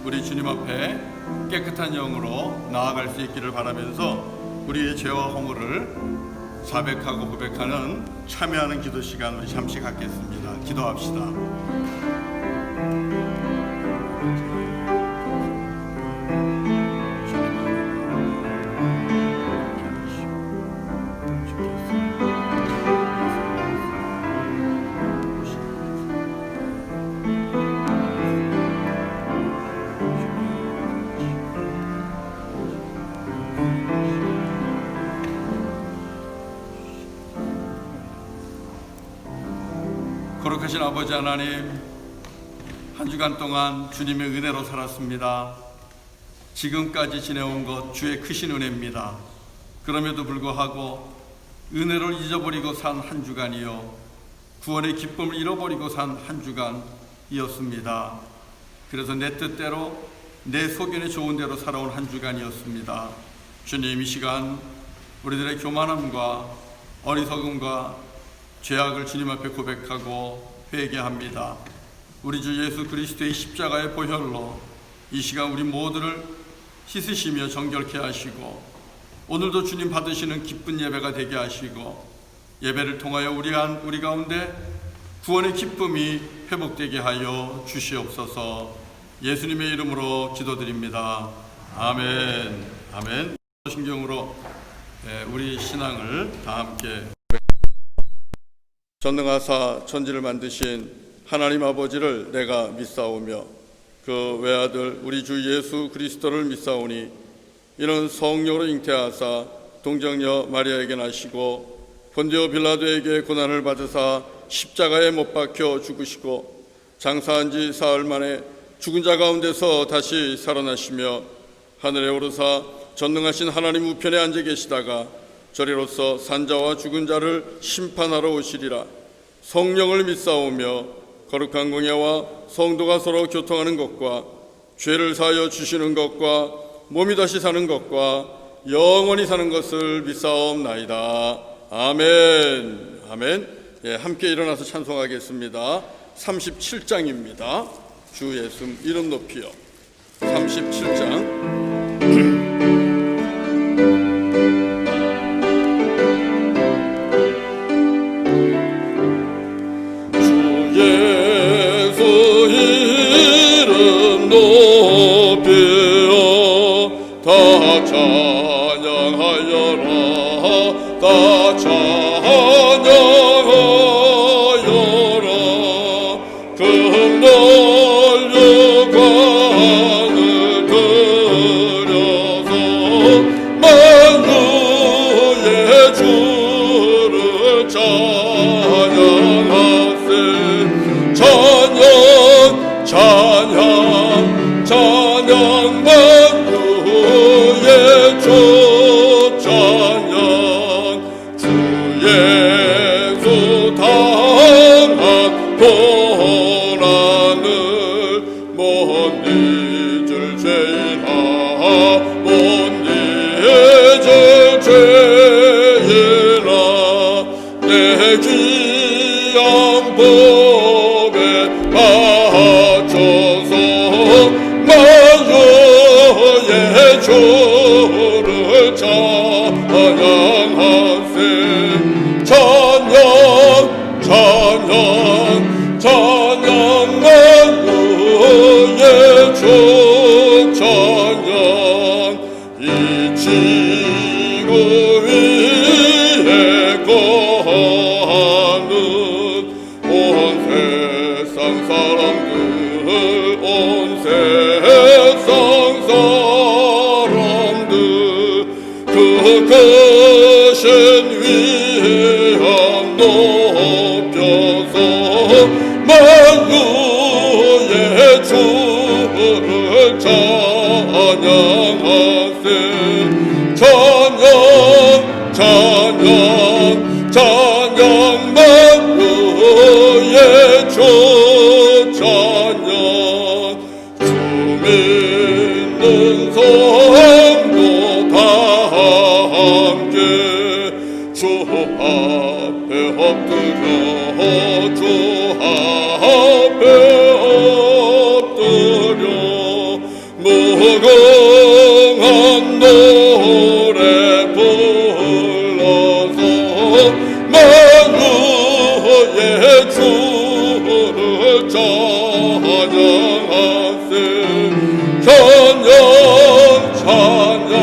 우리 주님 앞에 깨끗한 영으로 나아갈 수 있기를 바라면서 우리의 죄와 허물을 자백하고 고백하는 참여하는 기도 시간 우리 잠시 갖겠습니다. 기도합시다. 거룩하신 아버지 하나님, 한 주간 동안 주님의 은혜로 살았습니다. 지금까지 지내온 것 주의 크신 은혜입니다. 그럼에도 불구하고 은혜를 잊어버리고 산 한 주간이요, 구원의 기쁨을 잃어버리고 산 한 주간이었습니다. 그래서 내 뜻대로 내 소견에 좋은 대로 살아온 한 주간이었습니다. 주님, 이 시간 우리들의 교만함과 어리석음과 죄악을 주님 앞에 고백하고 회개합니다. 우리 주 예수 그리스도의 십자가의 보혈로 이 시간 우리 모두를 씻으시며 정결케 하시고, 오늘도 주님 받으시는 기쁜 예배가 되게 하시고, 예배를 통하여 우리 가운데 구원의 기쁨이 회복되게 하여 주시옵소서. 예수님의 이름으로 기도드립니다. 아멘. 아멘. 신경으로 우리 신앙을 다 함께. 전능하사 천지를 만드신 하나님 아버지를 내가 믿사오며 그 외아들 우리 주 예수 그리스도를 믿사오니, 이는 성령으로 잉태하사 동정녀 마리아에게 나시고 본디오 빌라도에게 고난을 받으사 십자가에 못 박혀 죽으시고 장사한 지 사흘 만에 죽은 자 가운데서 다시 살아나시며 하늘에 오르사 전능하신 하나님 우편에 앉아 계시다가 저리로서 산자와 죽은 자를 심판하러 오시리라. 성령을 믿사오며 거룩한 공예와 성도가 서로 교통하는 것과 죄를 사하여 주시는 것과 몸이 다시 사는 것과 영원히 사는 것을 믿사옵나이다. 아멘. 아멘. 함께 일어나서 찬송하겠습니다. 37장입니다. 주 예수 이름 높이요. 37장. 찬양하여라 다 찬양하여라 금 넓은 광을 들여서 만유의 주를 찬양하세. 찬양 찬양 찬양 만유의 주 찬양 주 예수 당한 고난을 못 잊을 죄인아 못 잊을 죄인아 내 귀한 법에 맞춰서 만유의 주를 찬양하세. 찬양 찬양 찬양 만유의 주 찬양 이 지구 위에 거하는 온 세상 사람들 온 세상 사람들 그 크신 위엄 높여서 만유의 주를 찬양하세. 찬양 찬양 찬양 만유의 주 찬양 주 믿는 성도 다 함께 주 앞에 엎드려 주 앞에 엎드려 무궁한 노래 불러서 만유의 주를 찬양하세. 찬양 찬양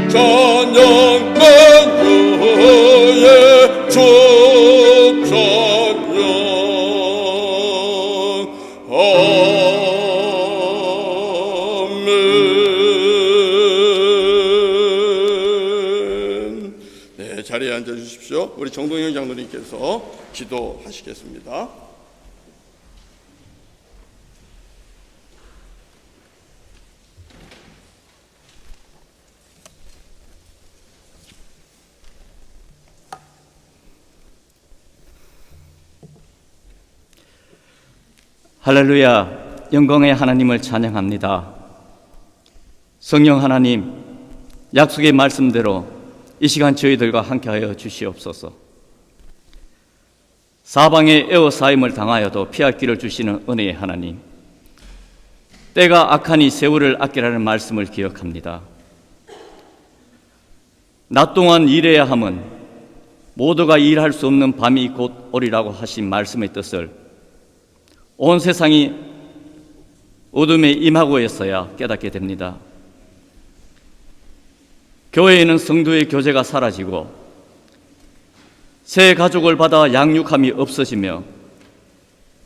찬양 만유의 주 찬양. 아멘. 네, 자리에 앉아 주십시오. 우리 정동영 장로님께서 기도하시겠습니다. 할렐루야, 영광의 하나님을 찬양합니다. 성령 하나님, 약속의 말씀대로 이 시간 저희들과 함께하여 주시옵소서. 사방에 에워싸임을 당하여도 피할 길을 주시는 은혜의 하나님, 때가 악하니 세월을 아끼라는 말씀을 기억합니다. 낮 동안 일해야 함은 모두가 일할 수 없는 밤이 곧 오리라고 하신 말씀의 뜻을 온 세상이 어둠에 임하고 있어야 깨닫게 됩니다. 교회에는 성도의 교제가 사라지고 새 가족을 받아 양육함이 없어지며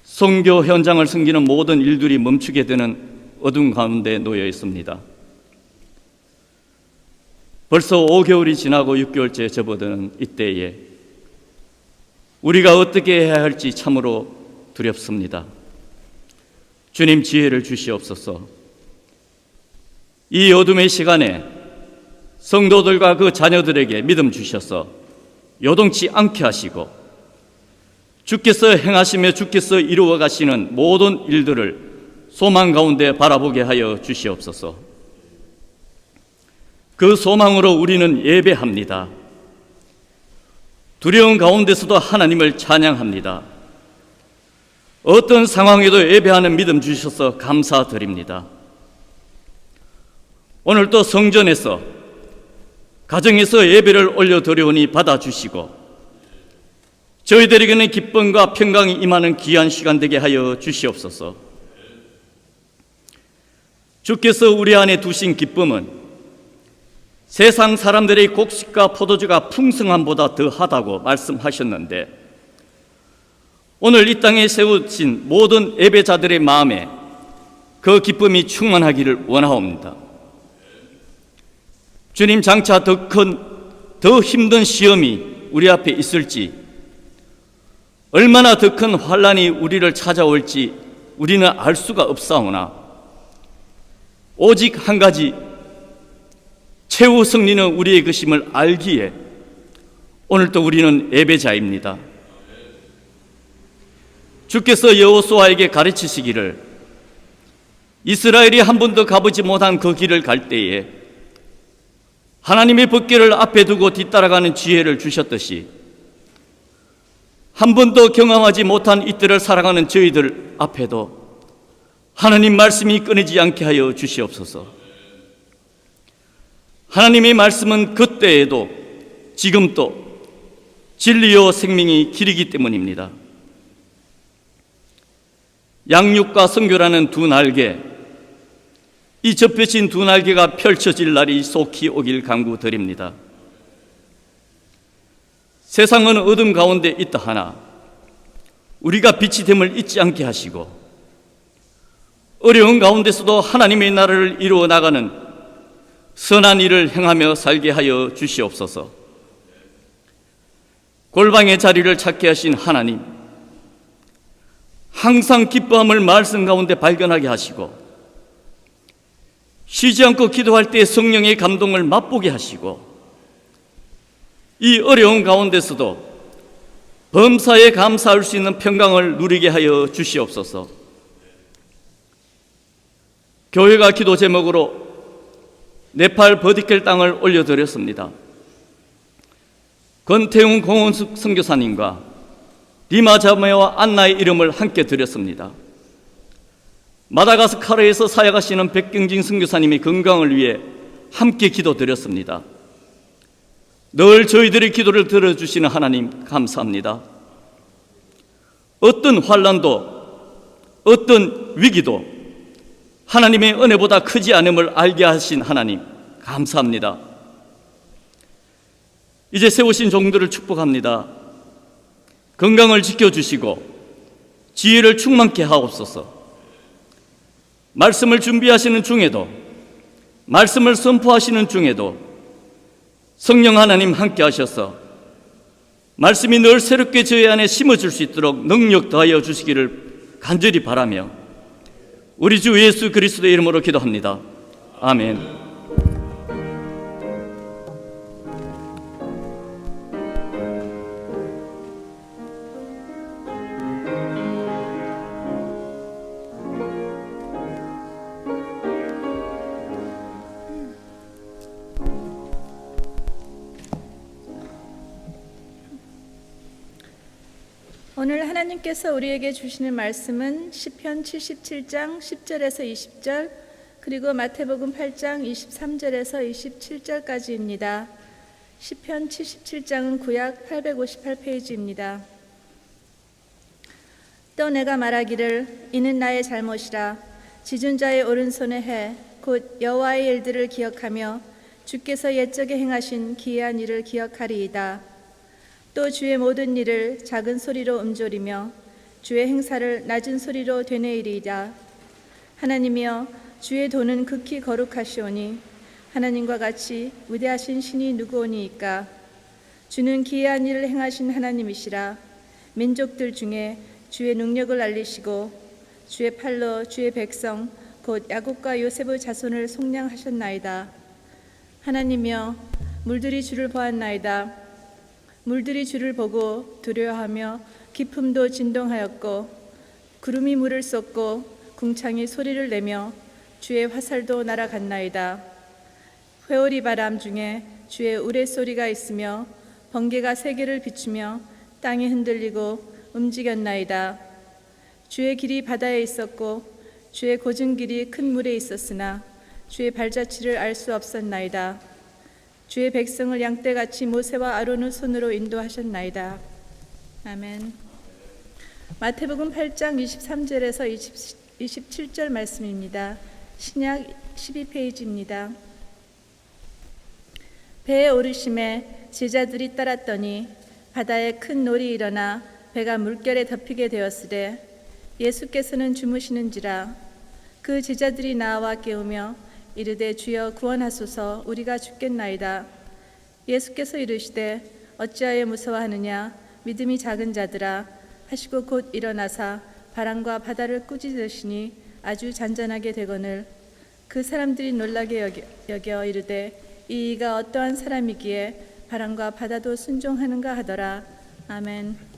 선교 현장을 섬기는 모든 일들이 멈추게 되는 어둠 가운데 놓여 있습니다. 벌써 5개월이 지나고 6개월째 접어드는 이때에 우리가 어떻게 해야 할지 참으로 두렵습니다. 주님, 지혜를 주시옵소서. 이 어둠의 시간에 성도들과 그 자녀들에게 믿음 주셔서 요동치 않게 하시고 주께서 행하시며 주께서 이루어 가시는 모든 일들을 소망 가운데 바라보게 하여 주시옵소서. 그 소망으로 우리는 예배합니다. 두려운 가운데서도 하나님을 찬양합니다. 어떤 상황에도 예배하는 믿음 주셔서 감사드립니다. 오늘 또 성전에서 가정에서 예배를 올려드려오니 받아주시고 저희들에게는 기쁨과 평강이 임하는 귀한 시간 되게 하여 주시옵소서. 주께서 우리 안에 두신 기쁨은 세상 사람들의 곡식과 포도주가 풍성함보다 더하다고 말씀하셨는데 오늘 이 땅에 세우신 모든 예배자들의 마음에 그 기쁨이 충만하기를 원하옵니다. 주님, 장차 더 큰, 더 힘든 시험이 우리 앞에 있을지, 얼마나 더 큰 환난이 우리를 찾아올지 우리는 알 수가 없사오나 오직 한 가지, 최후 승리는 우리의 것임을 알기에 오늘도 우리는 예배자입니다. 주께서 여호수아에게 가르치시기를 이스라엘이 한 번도 가보지 못한 그 길을 갈 때에 하나님의 법궤를 앞에 두고 뒤따라가는 지혜를 주셨듯이 한 번도 경험하지 못한 이때를 살아가는 저희들 앞에도 하나님 말씀이 끊이지 않게 하여 주시옵소서. 하나님의 말씀은 그때에도 지금도 진리요 생명이 길이기 때문입니다. 양육과 선교라는 두 날개, 이 접혀진 두 날개가 펼쳐질 날이 속히 오길 간구드립니다. 세상은 어둠 가운데 있다 하나 우리가 빛이 됨을 잊지 않게 하시고 어려운 가운데서도 하나님의 나라를 이루어 나가는 선한 일을 행하며 살게 하여 주시옵소서. 골방의 자리를 찾게 하신 하나님, 항상 기뻐함을 말씀 가운데 발견하게 하시고 쉬지 않고 기도할 때 성령의 감동을 맛보게 하시고 이 어려운 가운데서도 범사에 감사할 수 있는 평강을 누리게 하여 주시옵소서. 교회가 기도 제목으로 네팔 버디켈 땅을 올려드렸습니다. 권태웅 공원숙 선교사님과 리마 자매와 안나의 이름을 함께 드렸습니다. 마다가스카르에서 사역하시는 백경진 선교사님의 건강을 위해 함께 기도드렸습니다. 늘 저희들의 기도를 들어주시는 하나님 감사합니다. 어떤 환난도 어떤 위기도 하나님의 은혜보다 크지 않음을 알게 하신 하나님 감사합니다. 이제 세우신 종들을 축복합니다. 건강을 지켜주시고 지혜를 충만케 하옵소서. 말씀을 준비하시는 중에도, 말씀을 선포하시는 중에도 성령 하나님 함께 하셔서 말씀이 늘 새롭게 저희 안에 심어질 수 있도록 능력 더하여 주시기를 간절히 바라며 우리 주 예수 그리스도의 이름으로 기도합니다. 아멘. 오늘 하나님께서 우리에게 주시는 말씀은 시편 77장 10절에서 20절, 그리고 마태복음 8장 23절에서 27절까지입니다. 시편 77장은 구약 858페이지입니다. 또 내가 말하기를 이는 나의 잘못이라. 지준 자의 오른손의 해 곧 여호와의 일들을 기억하며 주께서 옛적에 행하신 기이한 일을 기억하리이다. 또 주의 모든 일을 작은 소리로 음조리며 주의 행사를 낮은 소리로 되뇌이리이다. 하나님이여, 주의 도는 극히 거룩하시오니 하나님과 같이 위대하신 신이 누구오니이까. 주는 기이한 일을 행하신 하나님이시라. 민족들 중에 주의 능력을 알리시고 주의 팔로 주의 백성 곧 야곱과 요셉의 자손을 속량하셨나이다. 하나님이여, 물들이 주를 보았나이다. 물들이 주를 보고 두려워하며 깊음도 진동하였고 구름이 물을 쏟고 궁창이 소리를 내며 주의 화살도 날아갔나이다. 회오리 바람 중에 주의 우레소리가 있으며 번개가 세계를 비추며 땅이 흔들리고 움직였나이다. 주의 길이 바다에 있었고 주의 고진 길이 큰 물에 있었으나 주의 발자취를 알 수 없었나이다. 주의 백성을 양떼같이 모세와 아론의 손으로 인도하셨나이다. 아멘. 마태복음 8장 23절에서 27절 말씀입니다. 신약 12페이지입니다. 배에 오르심에 제자들이 따랐더니 바다에 큰 놀이 일어나 배가 물결에 덮이게 되었으되 예수께서는 주무시는지라. 그 제자들이 나와 깨우며 이르되 주여 구원하소서, 우리가 죽겠나이다. 예수께서 이르시되 어찌하여 무서워하느냐, 믿음이 작은 자들아 하시고 곧 일어나사 바람과 바다를 꾸짖으시니 아주 잔잔하게 되거늘. 그 사람들이 놀라게 여겨 이르되 이 이가 어떠한 사람이기에 바람과 바다도 순종하는가 하더라. 아멘.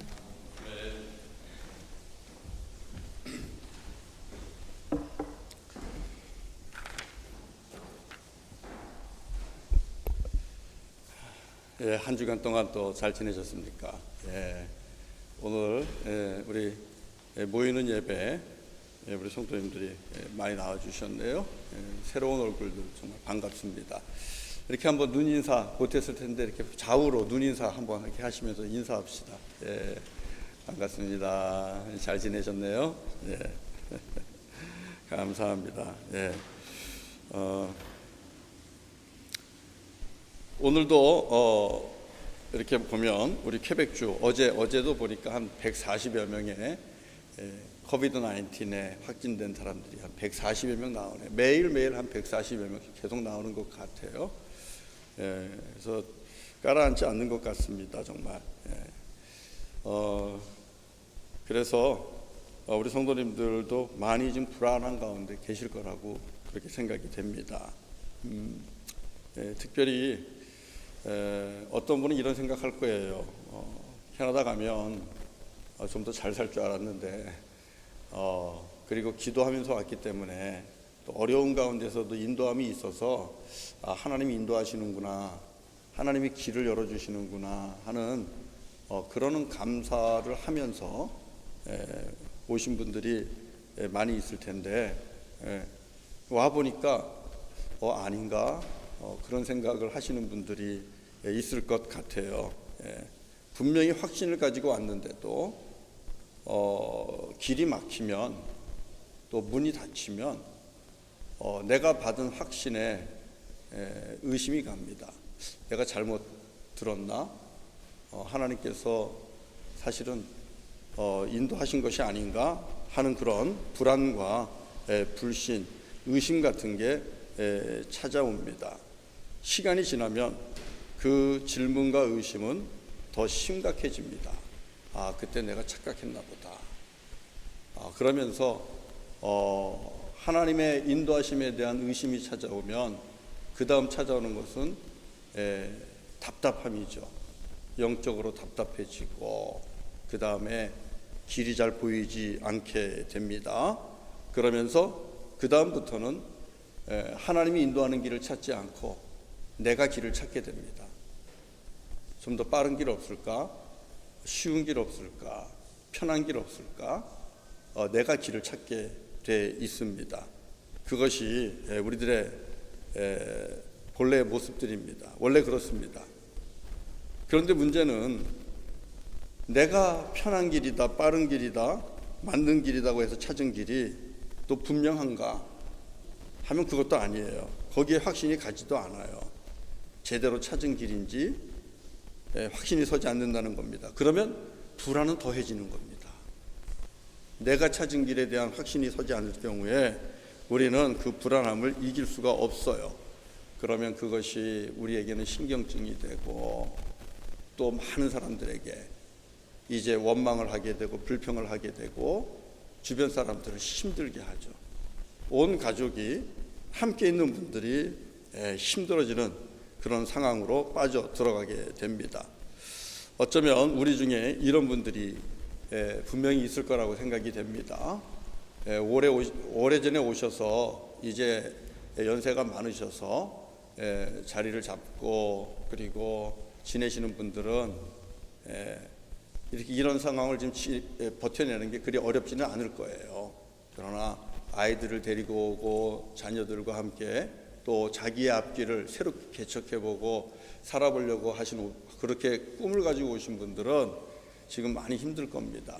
예, 한 주간 동안 또 잘 지내셨습니까? 예, 오늘 우리 모이는 예배 우리 성도님들이 많이 나와주셨네요. 새로운 얼굴들 정말 반갑습니다. 이렇게 한번 눈인사 못했을 텐데 이렇게 좌우로 눈인사 한번 이렇게 하시면서 인사합시다. 예, 반갑습니다. 잘 지내셨네요. 예, 감사합니다. 예, 오늘도 이렇게 보면 우리 퀘벡주 어제도 보니까 한 140여 명의 코비드 19에 확진된 사람들이 한 140여 명 나오네. 매일매일 한 140여 명씩 계속 나오는 것 같아요. 그래서 가라앉지 않는 것 같습니다, 정말. 그래서 우리 성도님들도 많이 좀 불안한 가운데 계실 거라고 그렇게 생각이 됩니다. 특별히 어떤 분은 이런 생각할 거예요. 캐나다 가면 좀 더 잘 살 줄 알았는데 그리고 기도하면서 왔기 때문에 또 어려운 가운데서도 인도함이 있어서 하나님이 인도하시는구나, 하나님이 길을 열어주시는구나 하는 그러는 감사를 하면서 오신 분들이 많이 있을 텐데 와 보니까 아닌가 그런 생각을 하시는 분들이 있을 것 같아요. 분명히 확신을 가지고 왔는데도 길이 막히면 또 문이 닫히면 내가 받은 확신에 의심이 갑니다. 내가 잘못 들었나? 하나님께서 사실은 인도하신 것이 아닌가 하는 그런 불안과 불신, 의심 같은 게 찾아옵니다. 시간이 지나면 그 질문과 의심은 더 심각해집니다. 그때 내가 착각했나 보다. 그러면서 하나님의 인도하심에 대한 의심이 찾아오면 그 다음 찾아오는 것은 답답함이죠. 영적으로 답답해지고 그 다음에 길이 잘 보이지 않게 됩니다. 그러면서 그 다음부터는 하나님이 인도하는 길을 찾지 않고 내가 길을 찾게 됩니다. 좀 더 빠른 길 없을까? 쉬운 길 없을까? 편한 길 없을까? 내가 길을 찾게 돼 있습니다. 그것이 우리들의 본래의 모습들입니다. 원래 그렇습니다. 그런데 문제는 내가 편한 길이다, 빠른 길이다, 맞는 길이라고 해서 찾은 길이 또 분명한가 하면 그것도 아니에요. 거기에 확신이 가지도 않아요. 제대로 찾은 길인지 확신이 서지 않는다는 겁니다. 그러면 불안은 더해지는 겁니다. 내가 찾은 길에 대한 확신이 서지 않을 경우에 우리는 그 불안함을 이길 수가 없어요. 그러면 그것이 우리에게는 신경증이 되고 또 많은 사람들에게 이제 원망을 하게 되고 불평을 하게 되고 주변 사람들을 힘들게 하죠. 온 가족이 함께 있는 분들이 힘들어지는 그런 상황으로 빠져 들어가게 됩니다. 어쩌면 우리 중에 이런 분들이 분명히 있을 거라고 생각이 됩니다. 오래전에 오셔서 이제 연세가 많으셔서 자리를 잡고 그리고 지내시는 분들은 이렇게 이런 상황을 지금 버텨내는 게 그리 어렵지는 않을 거예요. 그러나 아이들을 데리고 오고 자녀들과 함께 또 자기의 앞길을 새롭게 개척해보고 살아보려고 하시는 그렇게 꿈을 가지고 오신 분들은 지금 많이 힘들 겁니다.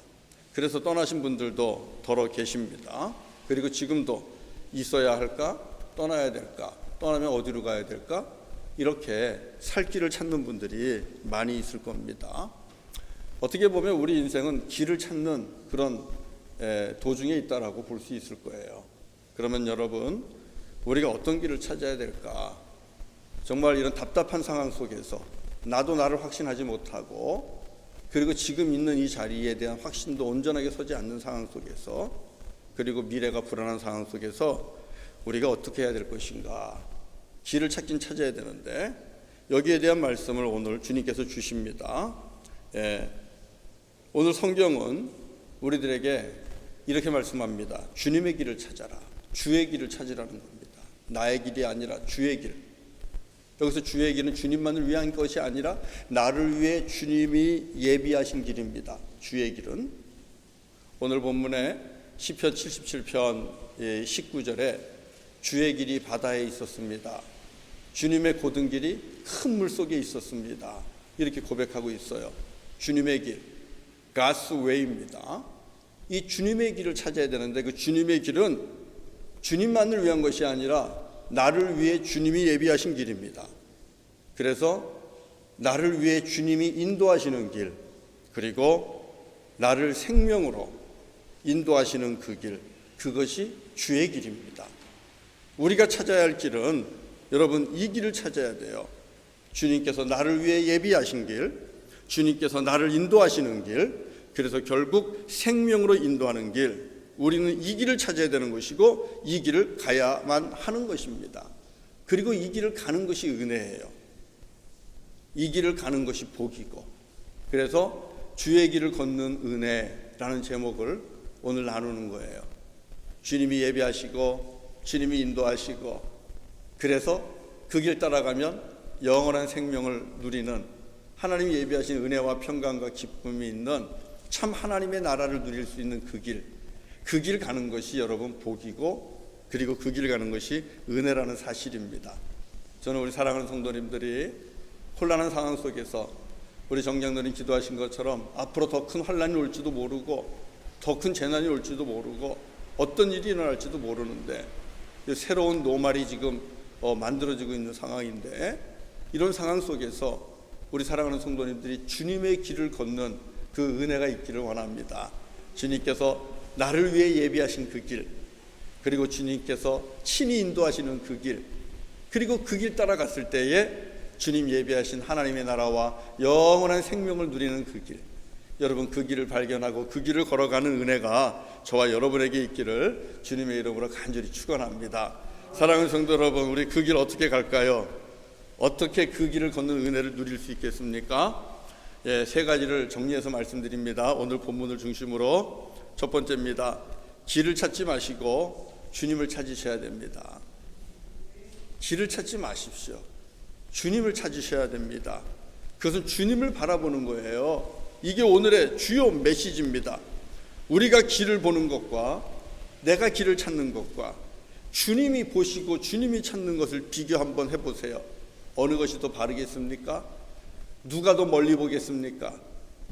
그래서 떠나신 분들도 더러 계십니다. 그리고 지금도 있어야 할까? 떠나야 될까? 떠나면 어디로 가야 될까? 이렇게 살 길을 찾는 분들이 많이 있을 겁니다. 어떻게 보면 우리 인생은 길을 찾는 그런 도중에 있다라고 볼 수 있을 거예요. 그러면 여러분, 우리가 어떤 길을 찾아야 될까? 정말 이런 답답한 상황 속에서 나도 나를 확신하지 못하고 그리고 지금 있는 이 자리에 대한 확신도 온전하게 서지 않는 상황 속에서 그리고 미래가 불안한 상황 속에서 우리가 어떻게 해야 될 것인가? 길을 찾긴 찾아야 되는데 여기에 대한 말씀을 오늘 주님께서 주십니다. 오늘 성경은 우리들에게 이렇게 말씀합니다. 주님의 길을 찾아라. 주의 길을 찾으라는 겁니다. 나의 길이 아니라 주의 길. 여기서 주의 길은 주님만을 위한 것이 아니라 나를 위해 주님이 예비하신 길입니다. 주의 길은 오늘 본문에 시편 77편 19절에 주의 길이 바다에 있었습니다. 주님의 고든 길이 큰 물속에 있었습니다. 이렇게 고백하고 있어요. 주님의 길, God's way입니다. 이 주님의 길을 찾아야 되는데 그 주님의 길은 주님만을 위한 것이 아니라 나를 위해 주님이 예비하신 길입니다. 그래서 나를 위해 주님이 인도하시는 길, 그리고 나를 생명으로 인도하시는 그 길, 그것이 주의 길입니다. 우리가 찾아야 할 길은 여러분 이 길을 찾아야 돼요. 주님께서 나를 위해 예비하신 길, 주님께서 나를 인도하시는 길, 그래서 결국 생명으로 인도하는 길, 우리는 이 길을 찾아야 되는 것이고 이 길을 가야만 하는 것입니다. 그리고 이 길을 가는 것이 은혜예요. 이 길을 가는 것이 복이고, 그래서 주의 길을 걷는 은혜라는 제목을 오늘 나누는 거예요. 주님이 예비하시고 주님이 인도하시고, 그래서 그 길 따라가면 영원한 생명을 누리는 하나님이 예비하신 은혜와 평강과 기쁨이 있는 참 하나님의 나라를 누릴 수 있는 그 그 길 가는 것이 여러분 복이고, 그리고 그 길 가는 것이 은혜라는 사실입니다. 저는 우리 사랑하는 성도님들이 혼란한 상황 속에서 우리 정장로님 기도하신 것처럼 앞으로 더 큰 환란이 올지도 모르고 더 큰 재난이 올지도 모르고 어떤 일이 일어날지도 모르는데 새로운 노말이 지금 만들어지고 있는 상황인데, 이런 상황 속에서 우리 사랑하는 성도님들이 주님의 길을 걷는 그 은혜가 있기를 원합니다. 주님께서 나를 위해 예비하신 그 길, 그리고 주님께서 친히 인도하시는 그 길, 그리고 그 길 따라갔을 때에 주님 예비하신 하나님의 나라와 영원한 생명을 누리는 그 길, 여러분 그 길을 발견하고 그 길을 걸어가는 은혜가 저와 여러분에게 있기를 주님의 이름으로 간절히 축원합니다. 사랑하는 성도 여러분, 우리 그 길 어떻게 갈까요? 어떻게 그 길을 걷는 은혜를 누릴 수 있겠습니까? 세 가지를 정리해서 말씀드립니다. 오늘 본문을 중심으로. 첫 번째입니다. 길을 찾지 마시고 주님을 찾으셔야 됩니다. 길을 찾지 마십시오. 주님을 찾으셔야 됩니다. 그것은 주님을 바라보는 거예요. 이게 오늘의 주요 메시지입니다. 우리가 길을 보는 것과 내가 길을 찾는 것과 주님이 보시고 주님이 찾는 것을 비교 한번 해보세요. 어느 것이 더 바르겠습니까? 누가 더 멀리 보겠습니까?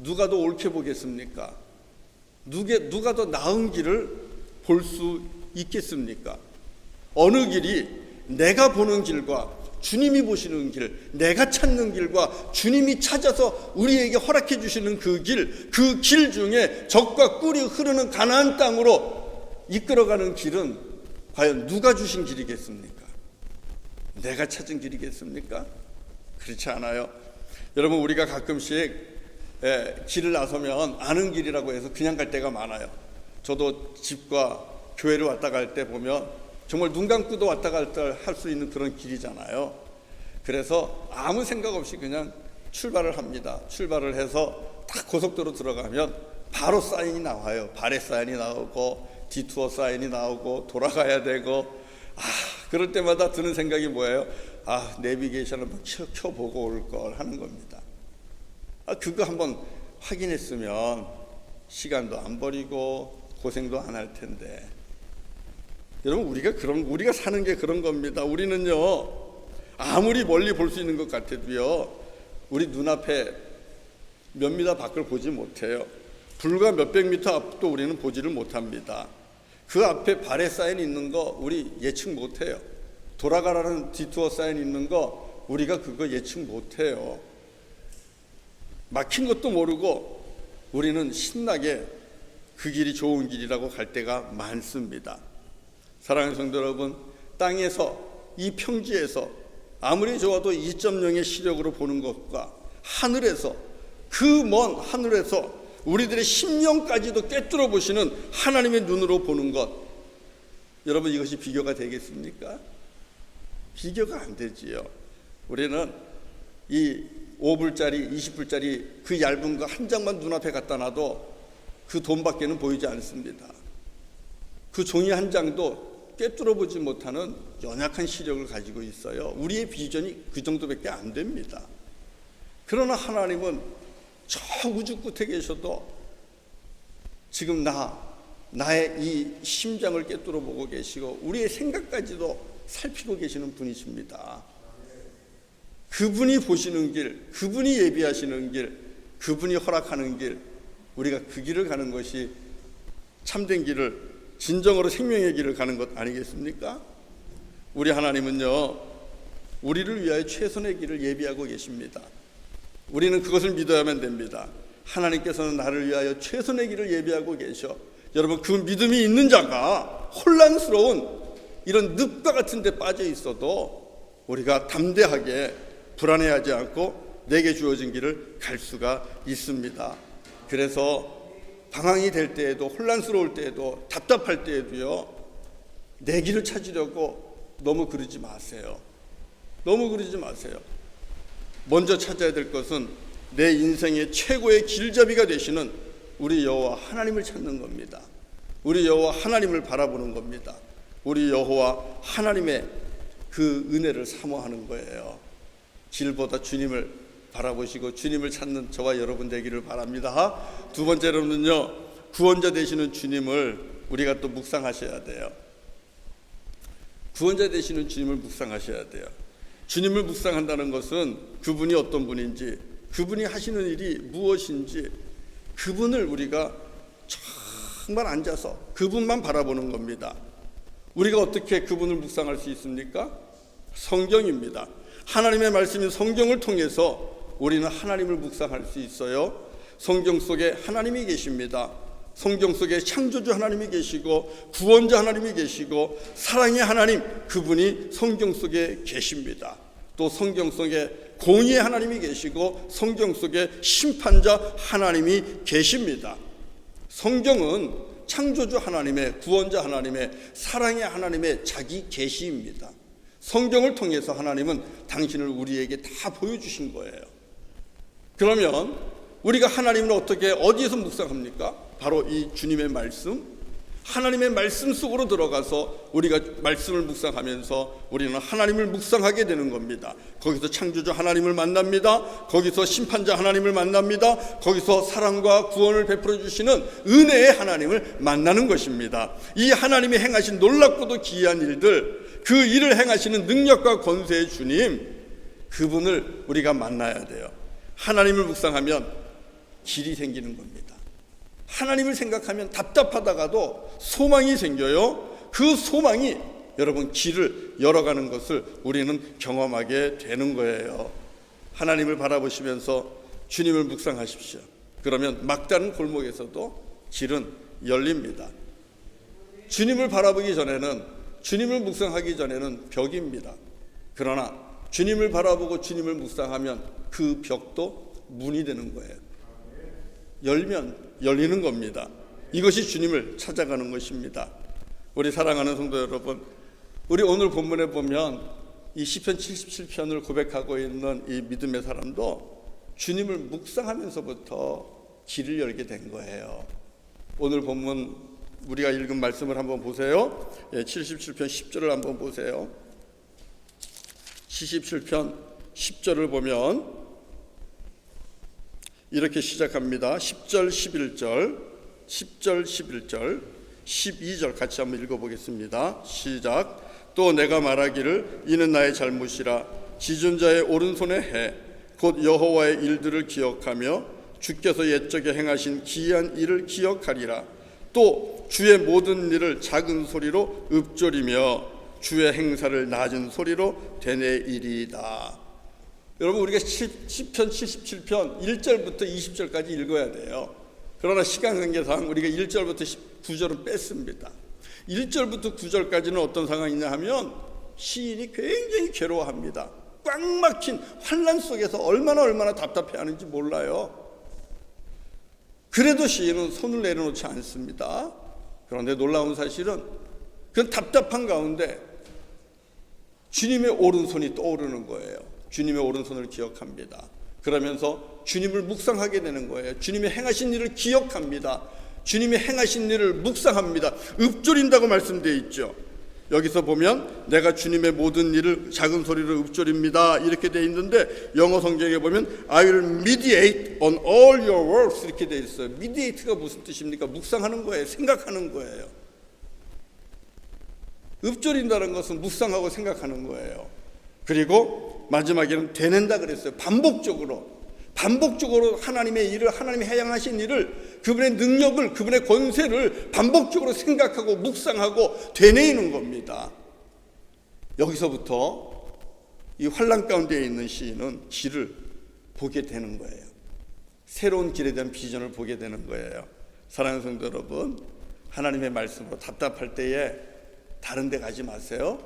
누가 더 옳게 보겠습니까? 누가 더 나은 길을 볼 수 있겠습니까? 어느 길이 내가 보는 길과 주님이 보시는 길, 내가 찾는 길과 주님이 찾아서 우리에게 허락해 주시는 그 길 중에 젖과 꿀이 흐르는 가나안 땅으로 이끌어가는 길은 과연 누가 주신 길이겠습니까? 내가 찾은 길이겠습니까? 그렇지 않아요. 여러분, 우리가 가끔씩 길을 나서면 아는 길이라고 해서 그냥 갈 때가 많아요. 저도 집과 교회를 왔다 갈 때 보면 정말 눈 감고도 왔다 갔다 할 수 있는 그런 길이잖아요. 그래서 아무 생각 없이 그냥 출발을 합니다. 출발을 해서 딱 고속도로 들어가면 바로 사인이 나와요. 발에 사인이 나오고 디투어 사인이 나오고 돌아가야 되고, 그럴 때마다 드는 생각이 뭐예요? 내비게이션을 한번 켜보고 올 걸 하는 겁니다. 그거 한번 확인했으면 시간도 안 버리고 고생도 안 할 텐데. 여러분, 우리가 사는 게 그런 겁니다. 우리는요, 아무리 멀리 볼 수 있는 것 같아도요, 우리 눈앞에 몇 미터 밖을 보지 못해요. 불과 몇백 미터 앞도 우리는 보지를 못합니다. 그 앞에 발에 사인 있는 거 우리 예측 못해요. 돌아가라는 디투어 사인 있는 거 우리가 그거 예측 못해요. 막힌 것도 모르고 우리는 신나게 그 길이 좋은 길이라고 갈 때가 많습니다. 사랑하는 성도 여러분, 땅에서 이 평지에서 아무리 좋아도 2.0의 시력으로 보는 것과 하늘에서, 그 먼 하늘에서 우리들의 심령까지도 꿰뚫어 보시는 하나님의 눈으로 보는 것, 여러분 이것이 비교가 되겠습니까? 비교가 안 되지요. 우리는 이 5불짜리 20불짜리 그 얇은 거 한 장만 눈앞에 갖다 놔도 그 돈밖에는 보이지 않습니다. 그 종이 한 장도 꿰뚫어 보지 못하는 연약한 시력을 가지고 있어요. 우리의 비전이 그 정도밖에 안 됩니다. 그러나 하나님은 저 우주 끝에 계셔도 지금 나의 이 심장을 꿰뚫어 보고 계시고 우리의 생각까지도 살피고 계시는 분이십니다. 그분이 보시는 길, 그분이 예비하시는 길, 그분이 허락하는 길, 우리가 그 길을 가는 것이 참된 길을, 진정으로 생명의 길을 가는 것 아니겠습니까? 우리 하나님은요, 우리를 위하여 최선의 길을 예비하고 계십니다. 우리는 그것을 믿어야만 됩니다. 하나님께서는 나를 위하여 최선의 길을 예비하고 계셔. 여러분, 그 믿음이 있는 자가 혼란스러운 이런 늪과 같은 데 빠져 있어도 우리가 담대하게 불안해하지 않고 내게 주어진 길을 갈 수가 있습니다. 그래서 방황이 될 때에도, 혼란스러울 때에도, 답답할 때에도요, 내 길을 찾으려고 너무 그러지 마세요. 너무 그러지 마세요. 먼저 찾아야 될 것은 내 인생의 최고의 길잡이가 되시는 우리 여호와 하나님을 찾는 겁니다. 우리 여호와 하나님을 바라보는 겁니다. 우리 여호와 하나님의 그 은혜를 사모하는 거예요. 길보다 주님을 바라보시고 주님을 찾는 저와 여러분 되기를 바랍니다. 두 번째로는요, 구원자 되시는 주님을 우리가 또 묵상하셔야 돼요. 구원자 되시는 주님을 묵상하셔야 돼요. 주님을 묵상한다는 것은 그분이 어떤 분인지, 그분이 하시는 일이 무엇인지, 그분을 우리가 정말 앉아서 그분만 바라보는 겁니다. 우리가 어떻게 그분을 묵상할 수 있습니까? 성경입니다. 하나님의 말씀인 성경을 통해서 우리는 하나님을 묵상할 수 있어요. 성경 속에 하나님이 계십니다. 성경 속에 창조주 하나님이 계시고 구원자 하나님이 계시고 사랑의 하나님, 그분이 성경 속에 계십니다. 또 성경 속에 공의의 하나님이 계시고 성경 속에 심판자 하나님이 계십니다. 성경은 창조주 하나님의, 구원자 하나님의, 사랑의 하나님의 자기 계시입니다. 성경을 통해서 하나님은 당신을 우리에게 다 보여주신 거예요. 그러면 우리가 하나님을 어떻게, 어디에서 묵상합니까? 바로 이 주님의 말씀, 하나님의 말씀 속으로 들어가서 우리가 말씀을 묵상하면서 우리는 하나님을 묵상하게 되는 겁니다. 거기서 창조주 하나님을 만납니다. 거기서 심판자 하나님을 만납니다. 거기서 사랑과 구원을 베풀어 주시는 은혜의 하나님을 만나는 것입니다. 이 하나님이 행하신 놀랍고도 기이한 일들, 그 일을 행하시는 능력과 권세의 주님, 그분을 우리가 만나야 돼요. 하나님을 묵상하면 길이 생기는 겁니다. 하나님을 생각하면 답답하다가도 소망이 생겨요. 그 소망이 여러분 길을 열어가는 것을 우리는 경험하게 되는 거예요. 하나님을 바라보시면서 주님을 묵상하십시오. 그러면 막다른 골목에서도 길은 열립니다. 주님을 바라보기 전에는, 주님을 묵상하기 전에는 벽입니다. 그러나 주님을 바라보고 주님을 묵상하면 그 벽도 문이 되는 거예요. 열면 열리는 겁니다. 이것이 주님을 찾아가는 것입니다. 우리 사랑하는 성도 여러분, 우리 오늘 본문에 보면 이 시편 77편을 고백하고 있는 이 믿음의 사람도 주님을 묵상하면서부터 길을 열게 된 거예요. 오늘 본문 우리가 읽은 말씀을 한번 보세요. 77편 10절을 한번 보세요. 77편 10절을 보면 이렇게 시작합니다. 10절, 11절, 10절, 11절, 12절 같이 한번 읽어보겠습니다. 시작. 또 내가 말하기를 이는 나의 잘못이라 지존자의 오른손의 해 곧 여호와의 일들을 기억하며 주께서 옛적에 행하신 기이한 일을 기억하리라. 또 주의 모든 일을 작은 소리로 읊조리며 주의 행사를 낮은 소리로 되뇌이리이다. 여러분, 우리가 시편 77편 1절부터 20절까지 읽어야 돼요. 그러나 시간 관계상 우리가 1절부터 9절은 뺐습니다. 1절부터 9절까지는 어떤 상황이냐 하면 시인이 굉장히 괴로워합니다. 꽉 막힌 환난 속에서 얼마나 답답해하는지 몰라요. 그래도 시인은 손을 내려놓지 않습니다. 그런데 놀라운 사실은 그 답답한 가운데 주님의 오른손이 떠오르는 거예요. 주님의 오른손을 기억합니다. 그러면서 주님을 묵상하게 되는 거예요. 주님이 행하신 일을 기억합니다. 주님이 행하신 일을 묵상합니다. 읊조린다고 말씀되어 있죠. 여기서 보면 내가 주님의 모든 일을 작은 소리로 읊조립니다 이렇게 되어 있는데, 영어 성경에 보면 I will meditate on all your works 이렇게 되어 있어요. mediate가 무슨 뜻입니까? 묵상하는 거예요. 생각하는 거예요. 읊조린다는 것은 묵상하고 생각하는 거예요. 그리고 마지막에는 되낸다 그랬어요. 반복적으로 하나님의 일을, 하나님이 행하신 일을, 그분의 능력을, 그분의 권세를 반복적으로 생각하고 묵상하고 되뇌이는 겁니다. 여기서부터 이 환난 가운데 있는 시인은 길을 보게 되는 거예요. 새로운 길에 대한 비전을 보게 되는 거예요. 사랑하는 성도 여러분, 하나님의 말씀으로 답답할 때에 다른 데 가지 마세요.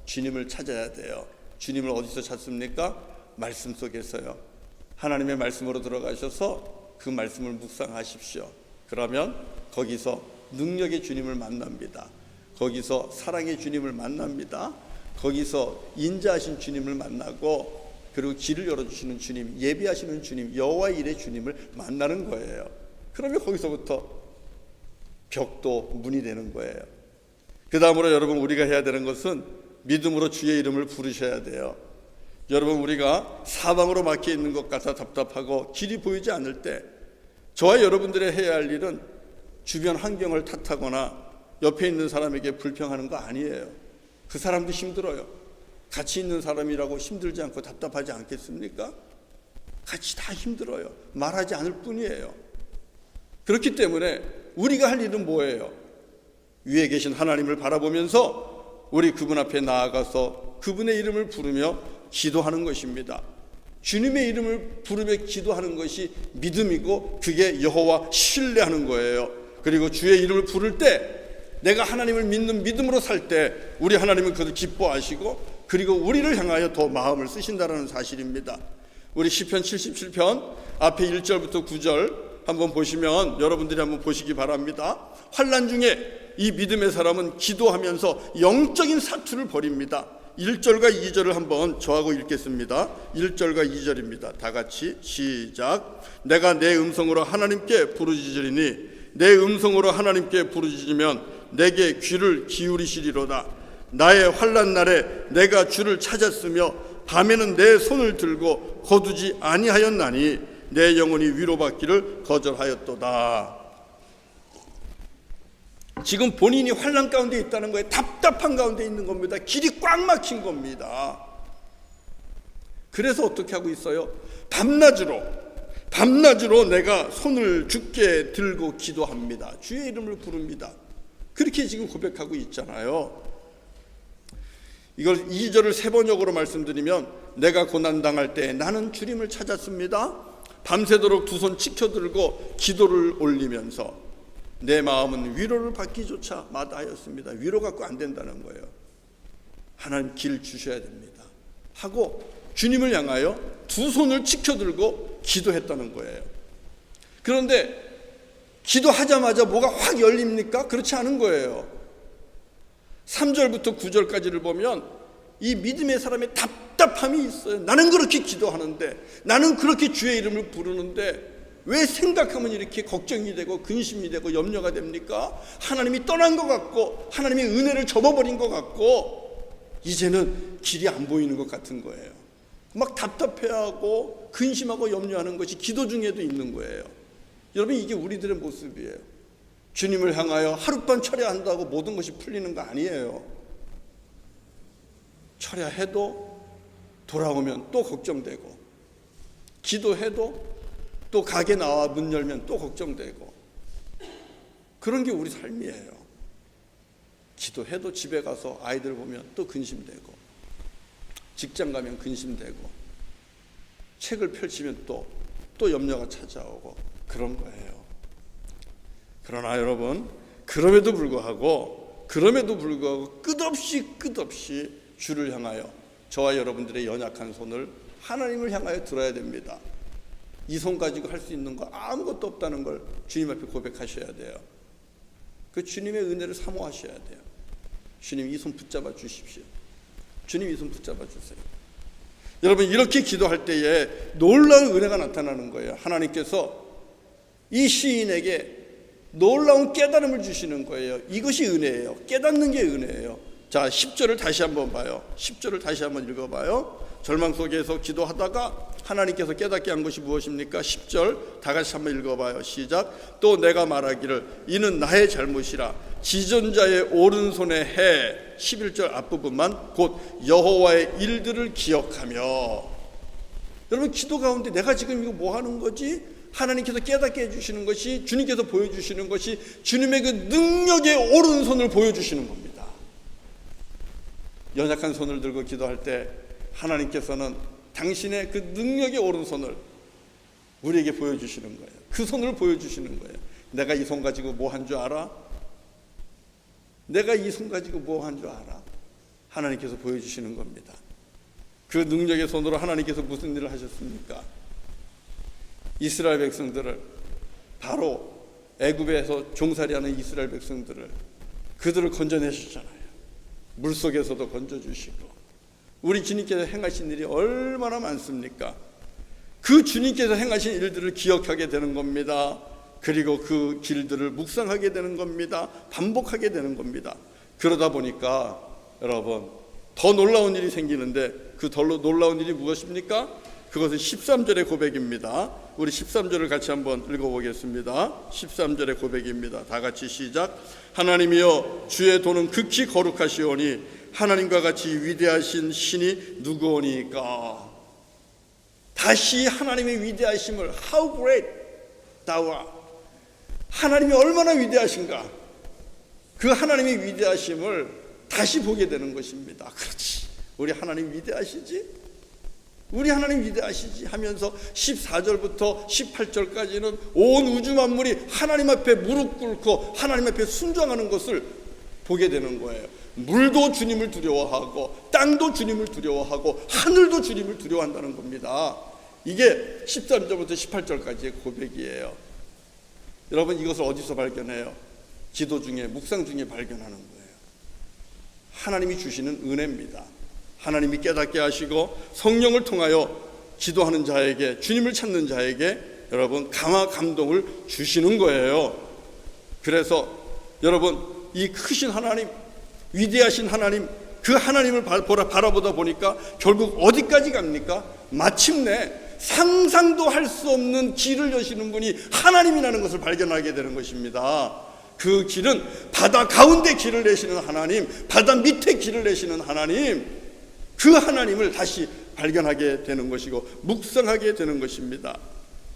주님을 찾아야 돼요. 주님을 어디서 찾습니까? 말씀 속에서요. 하나님의 말씀으로 들어가셔서 그 말씀을 묵상하십시오. 그러면 거기서 능력의 주님을 만납니다. 거기서 사랑의 주님을 만납니다. 거기서 인자하신 주님을 만나고, 그리고 길을 열어주시는 주님, 예비하시는 주님, 여호와의 일의 주님을 만나는 거예요. 그러면 거기서부터 벽도 문이 되는 거예요. 그 다음으로 여러분, 우리가 해야 되는 것은 믿음으로 주의 이름을 부르셔야 돼요. 여러분, 우리가 사방으로 막혀 있는 것 같아 답답하고 길이 보이지 않을 때 저와 여러분들의 해야 할 일은 주변 환경을 탓하거나 옆에 있는 사람에게 불평하는 거 아니에요. 그 사람도 힘들어요. 같이 있는 사람이라고 힘들지 않고 답답하지 않겠습니까? 같이 다 힘들어요. 말하지 않을 뿐이에요. 그렇기 때문에 우리가 할 일은 뭐예요? 위에 계신 하나님을 바라보면서 우리 그분 앞에 나아가서 그분의 이름을 부르며 기도하는 것입니다. 주님의 이름을 부르며 기도하는 것이 믿음이고 그게 여호와 신뢰하는 거예요. 그리고 주의 이름을 부를 때 내가 하나님을 믿는 믿음으로 살 때 우리 하나님은 그것을 기뻐하시고 그리고 우리를 향하여 더 마음을 쓰신다는 사실입니다. 우리 시편 77편 앞에 1절부터 9절 한번 보시면 여러분들이 한번 보시기 바랍니다. 환난 중에 이 믿음의 사람은 기도하면서 영적인 사투를 벌입니다. 1절과 2절을 한번 저하고 읽겠습니다. 1절과 2절입니다. 다 같이 시작. 내가 내 음성으로 하나님께 부르짖으리니 내 음성으로 하나님께 부르짖으면 내게 귀를 기울이시리로다. 나의 환난 날에 내가 주를 찾았으며 밤에는 내 손을 들고 거두지 아니하였나니 내 영혼이 위로받기를 거절하였도다. 지금 본인이 환난 가운데 있다는 거예요. 답답한 가운데 있는 겁니다. 길이 꽉 막힌 겁니다. 그래서 어떻게 하고 있어요? 밤낮으로 내가 손을 주께 들고 기도합니다. 주의 이름을 부릅니다. 그렇게 지금 고백하고 있잖아요. 이걸 2절을 세 번역으로 말씀드리면 내가 고난당할 때 나는 주님을 찾았습니다. 밤새도록 두 손 치켜들고 기도를 올리면서 내 마음은 위로를 받기조차 마다하였습니다. 위로 갖고 안 된다는 거예요. 하나님 길 주셔야 됩니다 하고 주님을 향하여 두 손을 치켜들고 기도했다는 거예요. 그런데 기도하자마자 뭐가 확 열립니까? 그렇지 않은 거예요. 3절부터 9절까지를 보면 이 믿음의 사람의 답답함이 있어요. 나는 그렇게 기도하는데, 나는 그렇게 주의 이름을 부르는데 왜 생각하면 이렇게 걱정이 되고 근심이 되고 염려가 됩니까? 하나님이 떠난 것 같고 하나님의 은혜를 접어버린 것 같고 이제는 길이 안 보이는 것 같은 거예요. 막 답답해하고 근심하고 염려하는 것이 기도 중에도 있는 거예요. 여러분, 이게 우리들의 모습이에요. 주님을 향하여 하룻밤 철야한다고 모든 것이 풀리는 거 아니에요. 철야해도 돌아오면 또 걱정되고, 기도해도 또 가게 나와 문 열면 또 걱정되고, 그런 게 우리 삶이에요. 기도해도 집에 가서 아이들 보면 또 근심되고, 직장 가면 근심되고, 책을 펼치면 또 염려가 찾아오고 그런 거예요. 그러나 여러분, 그럼에도 불구하고 끝없이 주를 향하여 저와 여러분들의 연약한 손을 하나님을 향하여 들어야 됩니다. 이 손 가지고 할 수 있는 거 아무것도 없다는 걸 주님 앞에 고백하셔야 돼요. 그 주님의 은혜를 사모하셔야 돼요. 주님, 이 손 붙잡아 주십시오. 주님, 이 손 붙잡아 주세요. 여러분, 이렇게 기도할 때에 놀라운 은혜가 나타나는 거예요. 하나님께서 이 시인에게 놀라운 깨달음을 주시는 거예요. 이것이 은혜예요. 깨닫는 게 은혜예요. 자, 10절을 다시 한번 봐요. 10절을 다시 한번 읽어봐요. 절망 속에서 기도하다가 하나님께서 깨닫게 한 것이 무엇입니까? 10절 다 같이 한번 읽어봐요. 시작. 또 내가 말하기를 이는 나의 잘못이라 지존자의 오른손에 해. 11절 앞부분만 곧 여호와의 일들을 기억하며. 여러분, 기도 가운데 내가 지금 이거 뭐 하는 거지? 하나님께서 깨닫게 해주시는 것이, 주님께서 보여주시는 것이 주님의 그 능력의 오른손을 보여주시는 겁니다. 연약한 손을 들고 기도할 때 하나님께서는 당신의 그 능력의 오른손을 우리에게 보여주시는 거예요. 그 손을 보여주시는 거예요. 내가 이 손 가지고 뭐 한 줄 알아? 내가 이 손 가지고 뭐 한 줄 알아? 하나님께서 보여주시는 겁니다. 그 능력의 손으로 하나님께서 무슨 일을 하셨습니까? 이스라엘 백성들을, 바로 애굽에서 종살이하는 이스라엘 백성들을, 그들을 건져내셨잖아요. 물속에서도 건져주시고. 우리 주님께서 행하신 일이 얼마나 많습니까? 그 주님께서 행하신 일들을 기억하게 되는 겁니다. 그리고 그 길들을 묵상하게 되는 겁니다. 반복하게 되는 겁니다. 그러다 보니까 여러분, 더 놀라운 일이 생기는데, 그 더 놀라운 일이 무엇입니까? 그 그것은 13절의 고백입니다. 우리 13절을 같이 한번 읽어보겠습니다. 13절의 고백입니다. 다 같이 시작. 하나님이여 주의 도는 극히 거룩하시오니 하나님과 같이 위대하신 신이 누구오니까. 다시 하나님의 위대하심을 How great thou art. 하나님이 얼마나 위대하신가, 그 하나님의 위대하심을 다시 보게 되는 것입니다. 그렇지, 우리 하나님 위대하시지, 우리 하나님 위대하시지 하면서 14절부터 18절까지는 온 우주 만물이 하나님 앞에 무릎 꿇고 하나님 앞에 순종하는 것을 보게 되는 거예요. 물도 주님을 두려워하고 땅도 주님을 두려워하고 하늘도 주님을 두려워한다는 겁니다. 이게 13절부터 18절까지의 고백이에요. 여러분, 이것을 어디서 발견해요? 기도 중에, 묵상 중에 발견하는 거예요. 하나님이 주시는 은혜입니다. 하나님이 깨닫게 하시고 성령을 통하여 기도하는 자에게, 주님을 찾는 자에게 여러분 감화 감동을 주시는 거예요. 그래서 여러분, 이 크신 하나님, 위대하신 하나님, 그 하나님을 바라보다 보니까 결국 어디까지 갑니까? 마침내 상상도 할 수 없는 길을 여시는 분이 하나님이라는 것을 발견하게 되는 것입니다. 그 길은 바다 가운데 길을 내시는 하나님, 바다 밑에 길을 내시는 하나님, 그 하나님을 다시 발견하게 되는 것이고 묵상하게 되는 것입니다.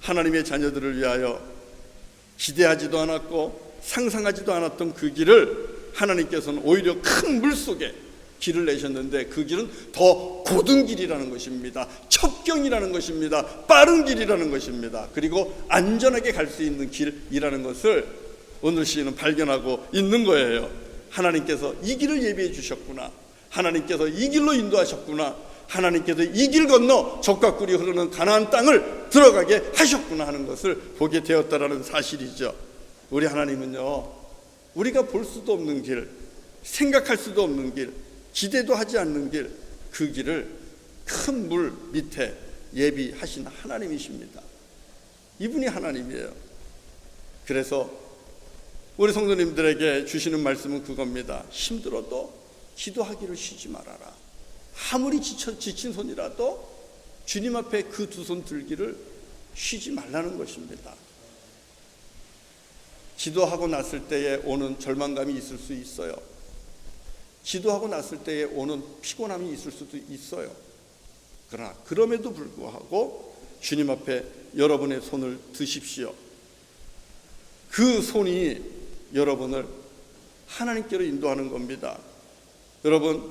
하나님의 자녀들을 위하여 기대하지도 않았고 상상하지도 않았던 그 길을 하나님께서는 오히려 큰 물속에 길을 내셨는데, 그 길은 더 곧은 길이라는 것입니다. 첩경이라는 것입니다. 빠른 길이라는 것입니다. 그리고 안전하게 갈 수 있는 길이라는 것을 오늘 시인은 발견하고 있는 거예요. 하나님께서 이 길을 예비해 주셨구나, 하나님께서 이 길로 인도하셨구나, 하나님께서 이 길 건너 적과 꿀이 흐르는 가나안 땅을 들어가게 하셨구나 하는 것을 보게 되었다라는 사실이죠. 우리 하나님은요, 우리가 볼 수도 없는 길, 생각할 수도 없는 길, 기대도 하지 않는 길, 그 길을 큰 물 밑에 예비하신 하나님이십니다. 이분이 하나님이에요. 그래서 우리 성도님들에게 주시는 말씀은 그겁니다. 힘들어도 기도하기를 쉬지 말아라. 아무리 지친 손이라도 주님 앞에 그 두 손 들기를 쉬지 말라는 것입니다. 기도하고 났을 때에 오는 절망감이 있을 수 있어요. 기도하고 났을 때에 오는 피곤함이 있을 수도 있어요. 그러나 그럼에도 불구하고 주님 앞에 여러분의 손을 드십시오. 그 손이 여러분을 하나님께로 인도하는 겁니다. 여러분,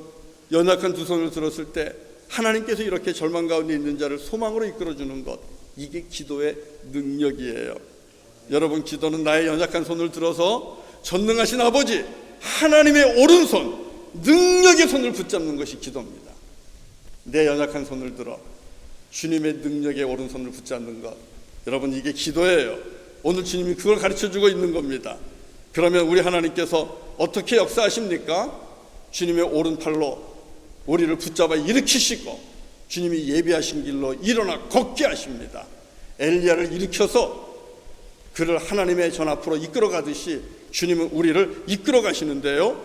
연약한 두 손을 들었을 때 하나님께서 이렇게 절망 가운데 있는 자를 소망으로 이끌어주는 것, 이게 기도의 능력이에요. 여러분, 기도는 나의 연약한 손을 들어서 전능하신 아버지 하나님의 오른손, 능력의 손을 붙잡는 것이 기도입니다. 내 연약한 손을 들어 주님의 능력의 오른손을 붙잡는 것, 여러분, 이게 기도예요. 오늘 주님이 그걸 가르쳐주고 있는 겁니다. 그러면 우리 하나님께서 어떻게 역사하십니까? 주님의 오른팔로 우리를 붙잡아 일으키시고 주님이 예비하신 길로 일어나 걷게 하십니다. 엘리야를 일으켜서 그를 하나님의 전 앞으로 이끌어 가듯이 주님은 우리를 이끌어 가시는데요,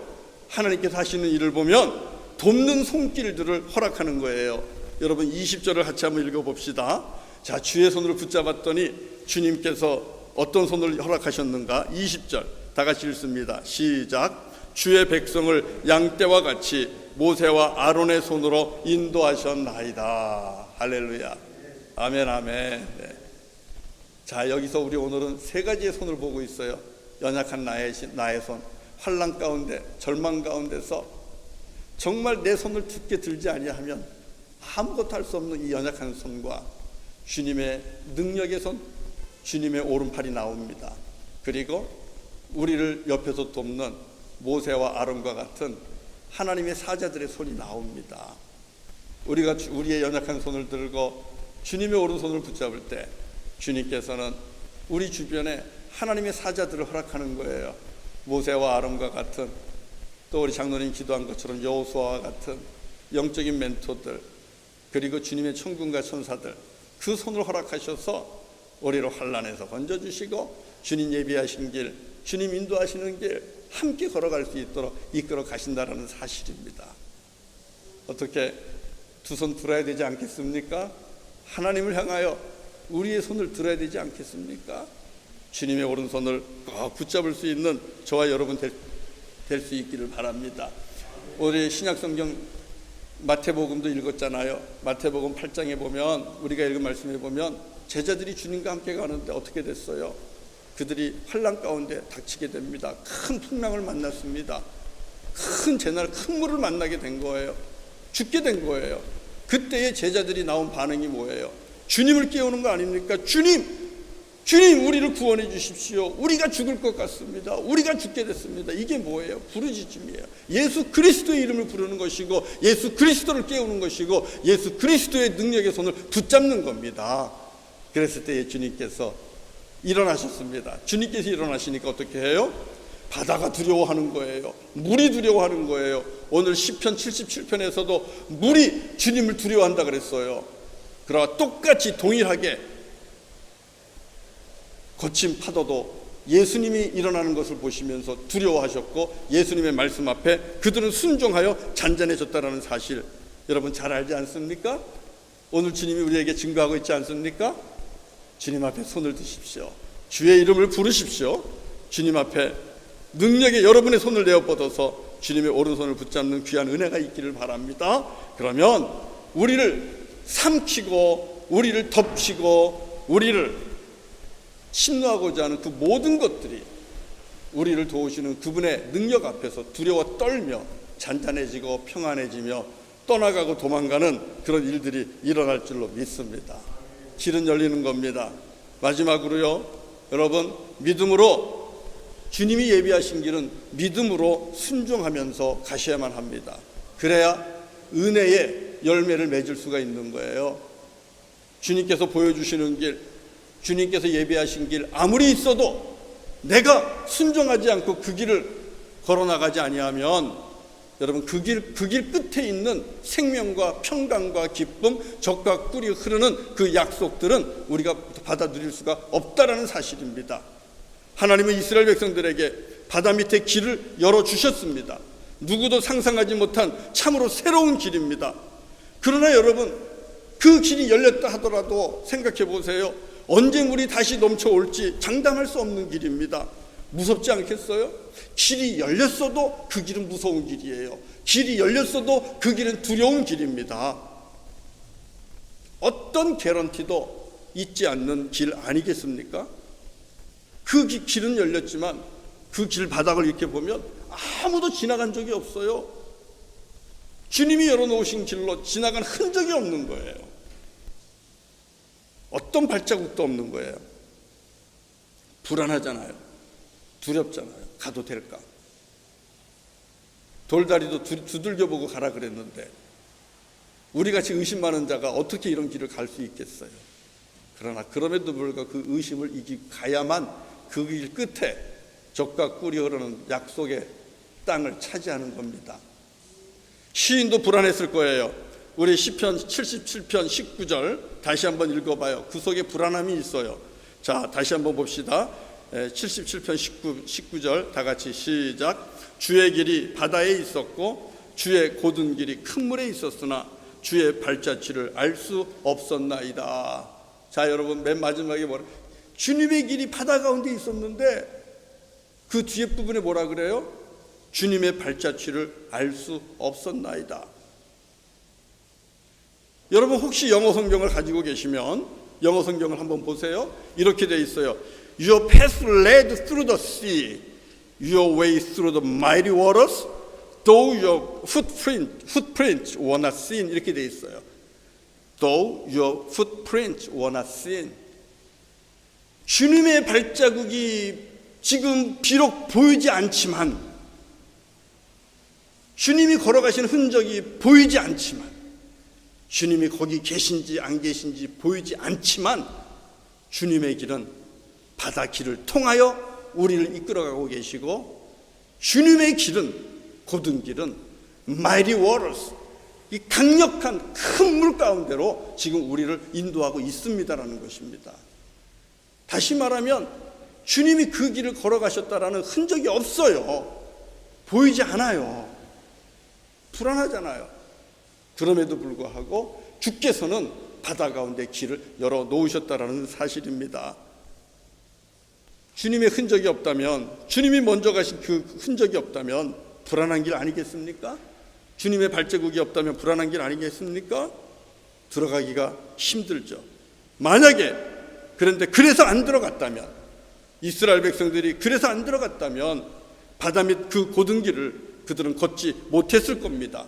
하나님께서 하시는 일을 보면 돕는 손길들을 허락하는 거예요. 여러분, 20절을 같이 한번 읽어봅시다. 자, 주의 손을 붙잡았더니 주님께서 어떤 손을 허락하셨는가? 20절 다 같이 읽습니다. 시작. 주의 백성을 양떼와 같이 모세와 아론의 손으로 인도하셨나이다. 할렐루야. 아멘, 아멘. 네. 자, 여기서 우리 오늘은 세 가지의 손을 보고 있어요. 연약한 나의 손, 환난 가운데, 절망 가운데서 정말 내 손을 굳게 들지 아니하면 아무것도 할 수 없는 이 연약한 손과 주님의 능력의 손, 주님의 오른팔이 나옵니다. 그리고 우리를 옆에서 돕는 모세와 아론과 같은 하나님의 사자들의 손이 나옵니다. 우리가 우리의 연약한 손을 들고 주님의 오른손을 붙잡을 때 주님께서는 우리 주변에 하나님의 사자들을 허락하는 거예요. 모세와 아론과 같은, 또 우리 장로님 기도한 것처럼 여호수아와 같은 영적인 멘토들, 그리고 주님의 천군과 천사들, 그 손을 허락하셔서 우리를 환난에서 건져주시고 주님 예비하신 길, 주님 인도하시는 길 함께 걸어갈 수 있도록 이끌어 가신다는 사실입니다. 어떻게 두 손 들어야 되지 않겠습니까? 하나님을 향하여 우리의 손을 들어야 되지 않겠습니까? 주님의 오른손을 꼭 붙잡을 수 있는 저와 여러분 될 수 있기를 바랍니다. 우리 신약성경 마태복음도 읽었잖아요. 마태복음 8장에 보면, 우리가 읽은 말씀에 보면 제자들이 주님과 함께 가는데 어떻게 됐어요? 그들이 환난 가운데 닥치게 됩니다. 큰 풍랑을 만났습니다. 큰 재난, 큰 물을 만나게 된 거예요. 죽게 된 거예요. 그때의 제자들이 나온 반응이 뭐예요? 주님을 깨우는 거 아닙니까? 주님 우리를 구원해 주십시오. 우리가 죽을 것 같습니다. 우리가 죽게 됐습니다. 이게 뭐예요? 부르짖음이에요. 예수 그리스도의 이름을 부르는 것이고, 예수 그리스도를 깨우는 것이고, 예수 그리스도의 능력의 손을 붙잡는 겁니다. 그랬을 때 주님께서 일어나셨습니다. 주님께서 일어나시니까 어떻게 해요? 바다가 두려워하는 거예요. 물이 두려워하는 거예요. 오늘 시편 77편에서도 물이 주님을 두려워한다 그랬어요. 그러나 똑같이 동일하게 거친 파도도 예수님이 일어나는 것을 보시면서 두려워하셨고, 예수님의 말씀 앞에 그들은 순종하여 잔잔해졌다는 사실, 여러분 잘 알지 않습니까? 오늘 주님이 우리에게 증거하고 있지 않습니까? 주님 앞에 손을 드십시오. 주의 이름을 부르십시오. 주님 앞에 능력에 여러분의 손을 내어 뻗어서 주님의 오른손을 붙잡는 귀한 은혜가 있기를 바랍니다. 그러면 우리를 삼키고, 우리를 덮치고, 우리를 침노하고자 하는 그 모든 것들이 우리를 도우시는 그분의 능력 앞에서 두려워 떨며 잔잔해지고 평안해지며 떠나가고 도망가는 그런 일들이 일어날 줄로 믿습니다. 길은 열리는 겁니다. 마지막으로요, 여러분, 믿음으로, 주님이 예비하신 길은 믿음으로 순종하면서 가셔야만 합니다. 그래야 은혜의 열매를 맺을 수가 있는 거예요. 주님께서 보여주시는 길, 주님께서 예비하신 길 아무리 있어도 내가 순종하지 않고 그 길을 걸어나가지 아니하면, 여러분, 그 길 끝에 있는 생명과 평강과 기쁨, 젖과 꿀이 흐르는 그 약속들은 우리가 받아 누릴 수가 없다라는 사실입니다. 하나님은 이스라엘 백성들에게 바다 밑에 길을 열어주셨습니다. 누구도 상상하지 못한 참으로 새로운 길입니다. 그러나 여러분, 그 길이 열렸다 하더라도 생각해 보세요. 언제 물이 다시 넘쳐올지 장담할 수 없는 길입니다. 무섭지 않겠어요? 길이 열렸어도 그 길은 무서운 길이에요. 길이 열렸어도 그 길은 두려운 길입니다. 어떤 개런티도 있지 않는 길 아니겠습니까? 그 길은 열렸지만 그 길 바닥을 이렇게 보면 아무도 지나간 적이 없어요. 주님이 열어놓으신 길로 지나간 흔적이 없는 거예요. 어떤 발자국도 없는 거예요. 불안하잖아요. 두렵잖아요. 가도 될까? 돌다리도 두들겨 보고 가라 그랬는데 우리같이 의심 많은 자가 어떻게 이런 길을 갈 수 있겠어요? 그러나 그럼에도 불구하고 그 의심을 가야만 그 길 끝에 젖과 꿀이 흐르는 약속의 땅을 차지하는 겁니다. 시인도 불안했을 거예요. 우리 시편 77편 19절 다시 한번 읽어봐요. 그 속에 불안함이 있어요. 자, 다시 한번 봅시다. 77편 19절 다 같이 시작. 주의 길이 바다에 있었고 주의 곧은 길이 큰 물에 있었으나 주의 발자취를 알 수 없었나이다. 자, 여러분, 맨 마지막에 뭐라? 주님의 길이 바다 가운데 있었는데 그 뒤에 부분에 뭐라 그래요? 주님의 발자취를 알 수 없었나이다. 여러분, 혹시 영어 성경을 가지고 계시면 영어 성경을 한번 보세요. 이렇게 돼 있어요. Your path led through the sea, your way through the mighty waters, though your footprints were not seen. 이렇게 돼 있어요. Though your footprints were not seen. 주님의 발자국이 지금 비록 보이지 않지만, 주님이 걸어가신 흔적이 보이지 않지만, 주님이 거기 계신지 안 계신지 보이지 않지만, 주님의 길은 바다 길을 통하여 우리를 이끌어가고 계시고, 주님의 길은, 곧은 길은 mighty waters, 이 강력한 큰 물 가운데로 지금 우리를 인도하고 있습니다라는 것입니다. 다시 말하면 주님이 그 길을 걸어가셨다라는 흔적이 없어요. 보이지 않아요. 불안하잖아요. 그럼에도 불구하고 주께서는 바다 가운데 길을 열어 놓으셨다라는 사실입니다. 주님의 흔적이 없다면, 주님이 먼저 가신 그 흔적이 없다면 불안한 길 아니겠습니까? 주님의 발자국이 없다면 불안한 길 아니겠습니까? 들어가기가 힘들죠. 만약에 그런데 그래서 안 들어갔다면, 이스라엘 백성들이 그래서 안 들어갔다면 바다 밑 그 고든 길을 그들은 걷지 못했을 겁니다.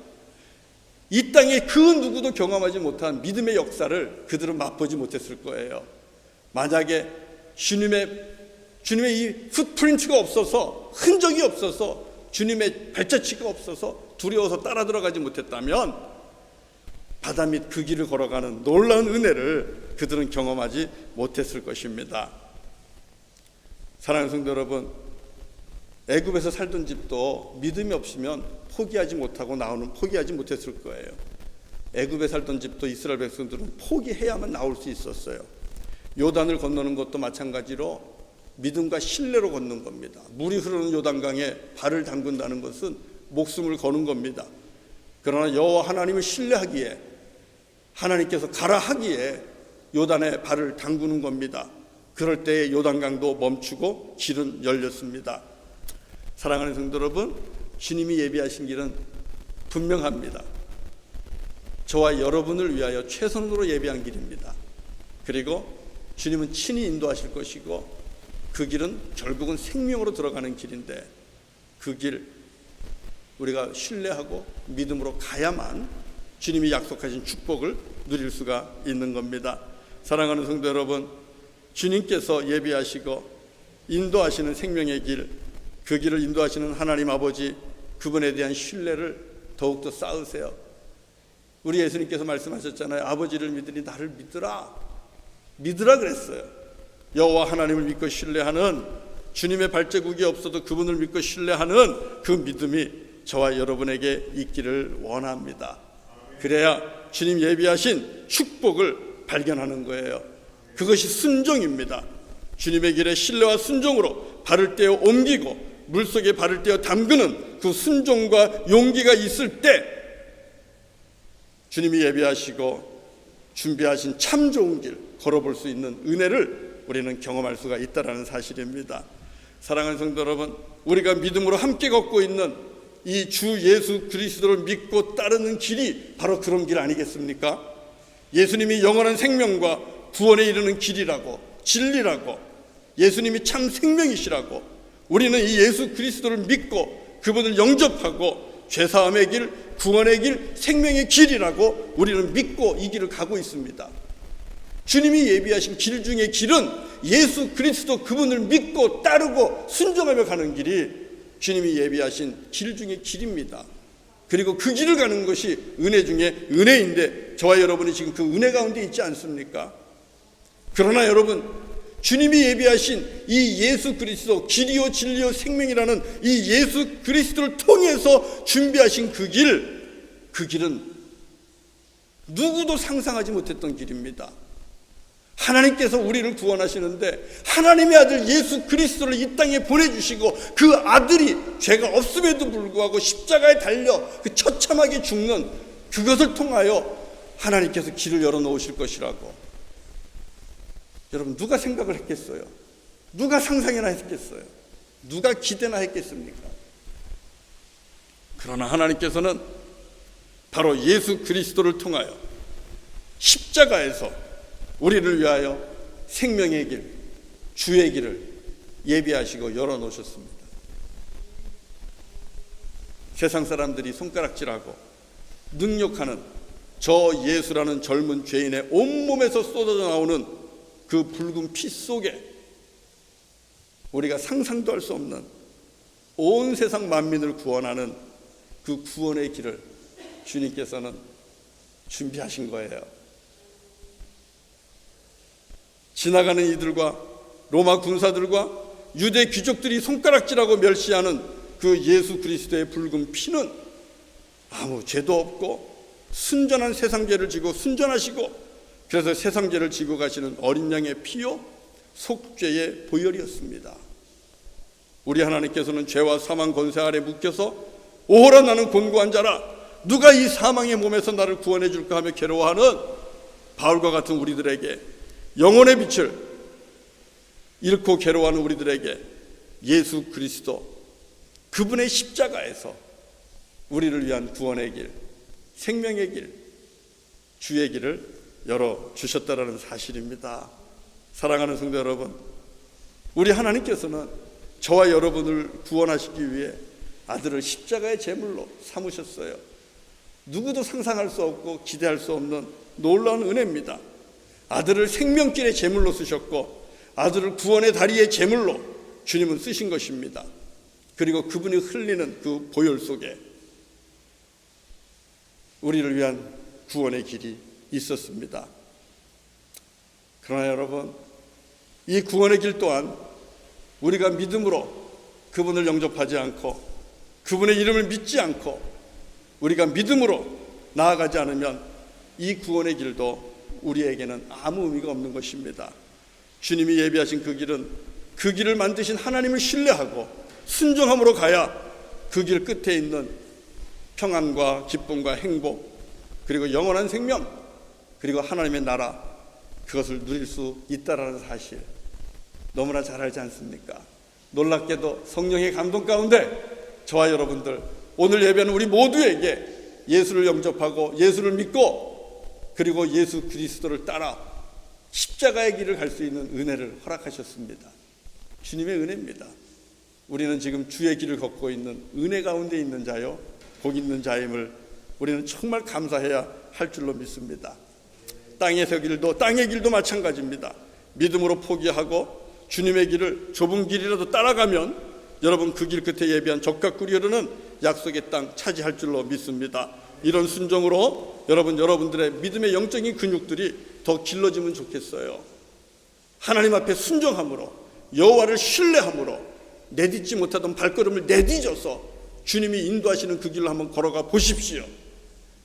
이 땅에 그 누구도 경험하지 못한 믿음의 역사를 그들은 맛보지 못했을 거예요. 만약에 주님의 이 풋프린트가 없어서, 흔적이 없어서, 주님의 발자취가 없어서 두려워서 따라 들어가지 못했다면 바다 밑 그 길을 걸어가는 놀라운 은혜를 그들은 경험하지 못했을 것입니다. 사랑하는 성도 여러분, 애굽에서 살던 집도 믿음이 없으면 포기하지 못했을 거예요. 애굽에 살던 집도 이스라엘 백성들은 포기해야만 나올 수 있었어요. 요단을 건너는 것도 마찬가지로 믿음과 신뢰로 걷는 겁니다. 물이 흐르는 요단강에 발을 담근다는 것은 목숨을 거는 겁니다. 그러나 여호와 하나님을 신뢰하기에, 하나님께서 가라 하기에 요단에 발을 담그는 겁니다. 그럴 때에 요단강도 멈추고 길은 열렸습니다. 사랑하는 성도 여러분, 주님이 예비하신 길은 분명합니다. 저와 여러분을 위하여 최선으로 예비한 길입니다. 그리고 주님은 친히 인도하실 것이고 그 길은 결국은 생명으로 들어가는 길인데, 그 길 우리가 신뢰하고 믿음으로 가야만 주님이 약속하신 축복을 누릴 수가 있는 겁니다. 사랑하는 성도 여러분, 주님께서 예비하시고 인도하시는 생명의 길, 그 길을 인도하시는 하나님 아버지, 그분에 대한 신뢰를 더욱더 쌓으세요. 우리 예수님께서 말씀하셨잖아요. 아버지를 믿으니 나를 믿으라 그랬어요. 여호와 하나님을 믿고 신뢰하는, 주님의 발자국이 없어도 그분을 믿고 신뢰하는 그 믿음이 저와 여러분에게 있기를 원합니다. 그래야 주님 예비하신 축복을 발견하는 거예요. 그것이 순종입니다. 주님의 길에 신뢰와 순종으로 발을 떼어 옮기고 물속에 발을 떼어 담그는 그 순종과 용기가 있을 때 주님이 예비하시고 준비하신 참 좋은 길 걸어볼 수 있는 은혜를 우리는 경험할 수가 있다는 사실입니다. 사랑하는 성도 여러분, 우리가 믿음으로 함께 걷고 있는 이 주 예수 그리스도를 믿고 따르는 길이 바로 그런 길 아니겠습니까? 예수님이 영원한 생명과 구원에 이르는 길이라고, 진리라고, 예수님이 참 생명이시라고, 우리는 이 예수 그리스도를 믿고 그분을 영접하고 죄사함의 길, 구원의 길, 생명의 길이라고 우리는 믿고 이 길을 가고 있습니다. 주님이 예비하신 길 중에 길은 예수 그리스도 그분을 믿고 따르고 순종하며 가는 길이 주님이 예비하신 길 중에 길입니다. 그리고 그 길을 가는 것이 은혜 중에 은혜인데 저와 여러분이 지금 그 은혜 가운데 있지 않습니까? 그러나 여러분, 주님이 예비하신 이 예수 그리스도, 길이요 진리요 생명이라는 이 예수 그리스도를 통해서 준비하신 그 길은 누구도 상상하지 못했던 길입니다. 하나님께서 우리를 구원하시는데 하나님의 아들 예수 그리스도를 이 땅에 보내주시고 그 아들이 죄가 없음에도 불구하고 십자가에 달려 그 처참하게 죽는 그것을 통하여 하나님께서 길을 열어놓으실 것이라고, 여러분 누가 생각을 했겠어요? 누가 상상이나 했겠어요? 누가 기대나 했겠습니까? 그러나 하나님께서는 바로 예수 그리스도를 통하여 십자가에서 우리를 위하여 생명의 길, 주의 길을 예비하시고 열어놓으셨습니다. 세상 사람들이 손가락질하고 능욕하는 저 예수라는 젊은 죄인의 온몸에서 쏟아져 나오는 그 붉은 피 속에 우리가 상상도 할 수 없는 온 세상 만민을 구원하는 그 구원의 길을 주님께서는 준비하신 거예요. 지나가는 이들과 로마 군사들과 유대 귀족들이 손가락질하고 멸시하는 그 예수 그리스도의 붉은 피는 아무 죄도 없고 순전한 세상 죄를 지고 순전하시고, 그래서 세상 죄를 지고 가시는 어린 양의 피요 속죄의 보혈이었습니다. 우리 하나님께서는 죄와 사망 권세 아래 묶여서 오호라 나는 곤고한 자라, 누가 이 사망의 몸에서 나를 구원해 줄까 하며 괴로워하는 바울과 같은 우리들에게, 영혼의 빛을 잃고 괴로워하는 우리들에게 예수 그리스도, 그분의 십자가에서 우리를 위한 구원의 길, 생명의 길, 주의 길을 열어주셨다라는 사실입니다. 사랑하는 성도 여러분, 우리 하나님께서는 저와 여러분을 구원하시기 위해 아들을 십자가의 제물로 삼으셨어요. 누구도 상상할 수 없고 기대할 수 없는 놀라운 은혜입니다. 아들을 생명길의 제물로 쓰셨고 아들을 구원의 다리의 제물로 주님은 쓰신 것입니다. 그리고 그분이 흘리는 그 보혈 속에 우리를 위한 구원의 길이 있었습니다. 그러나 여러분, 이 구원의 길 또한 우리가 믿음으로 그분을 영접하지 않고 그분의 이름을 믿지 않고 우리가 믿음으로 나아가지 않으면 이 구원의 길도 우리에게는 아무 의미가 없는 것입니다. 주님이 예비하신 그 길은 그 길을 만드신 하나님을 신뢰하고 순종함으로 가야 그 길 끝에 있는 평안과 기쁨과 행복, 그리고 영원한 생명, 그리고 하나님의 나라, 그것을 누릴 수 있다라는 사실 너무나 잘 알지 않습니까? 놀랍게도 성령의 감동 가운데 저와 여러분들, 오늘 예배하는 우리 모두에게 예수를 영접하고 예수를 믿고 그리고 예수 그리스도를 따라 십자가의 길을 갈 수 있는 은혜를 허락하셨습니다. 주님의 은혜입니다. 우리는 지금 주의 길을 걷고 있는 은혜 가운데 있는 자요, 복 있는 자임을 우리는 정말 감사해야 할 줄로 믿습니다. 땅의 길도 마찬가지입니다. 믿음으로 포기하고 주님의 길을 좁은 길이라도 따라가면 여러분 그 길 끝에 예비한 적과 꿀이 흐르는 약속의 땅 차지할 줄로 믿습니다. 이런 순종으로 여러분들의 믿음의 영적인 근육들이 더 길러지면 좋겠어요. 하나님 앞에 순종함으로, 여호와를 신뢰함으로 내딛지 못하던 발걸음을 내딛어서 주님이 인도하시는 그 길로 한번 걸어가 보십시오.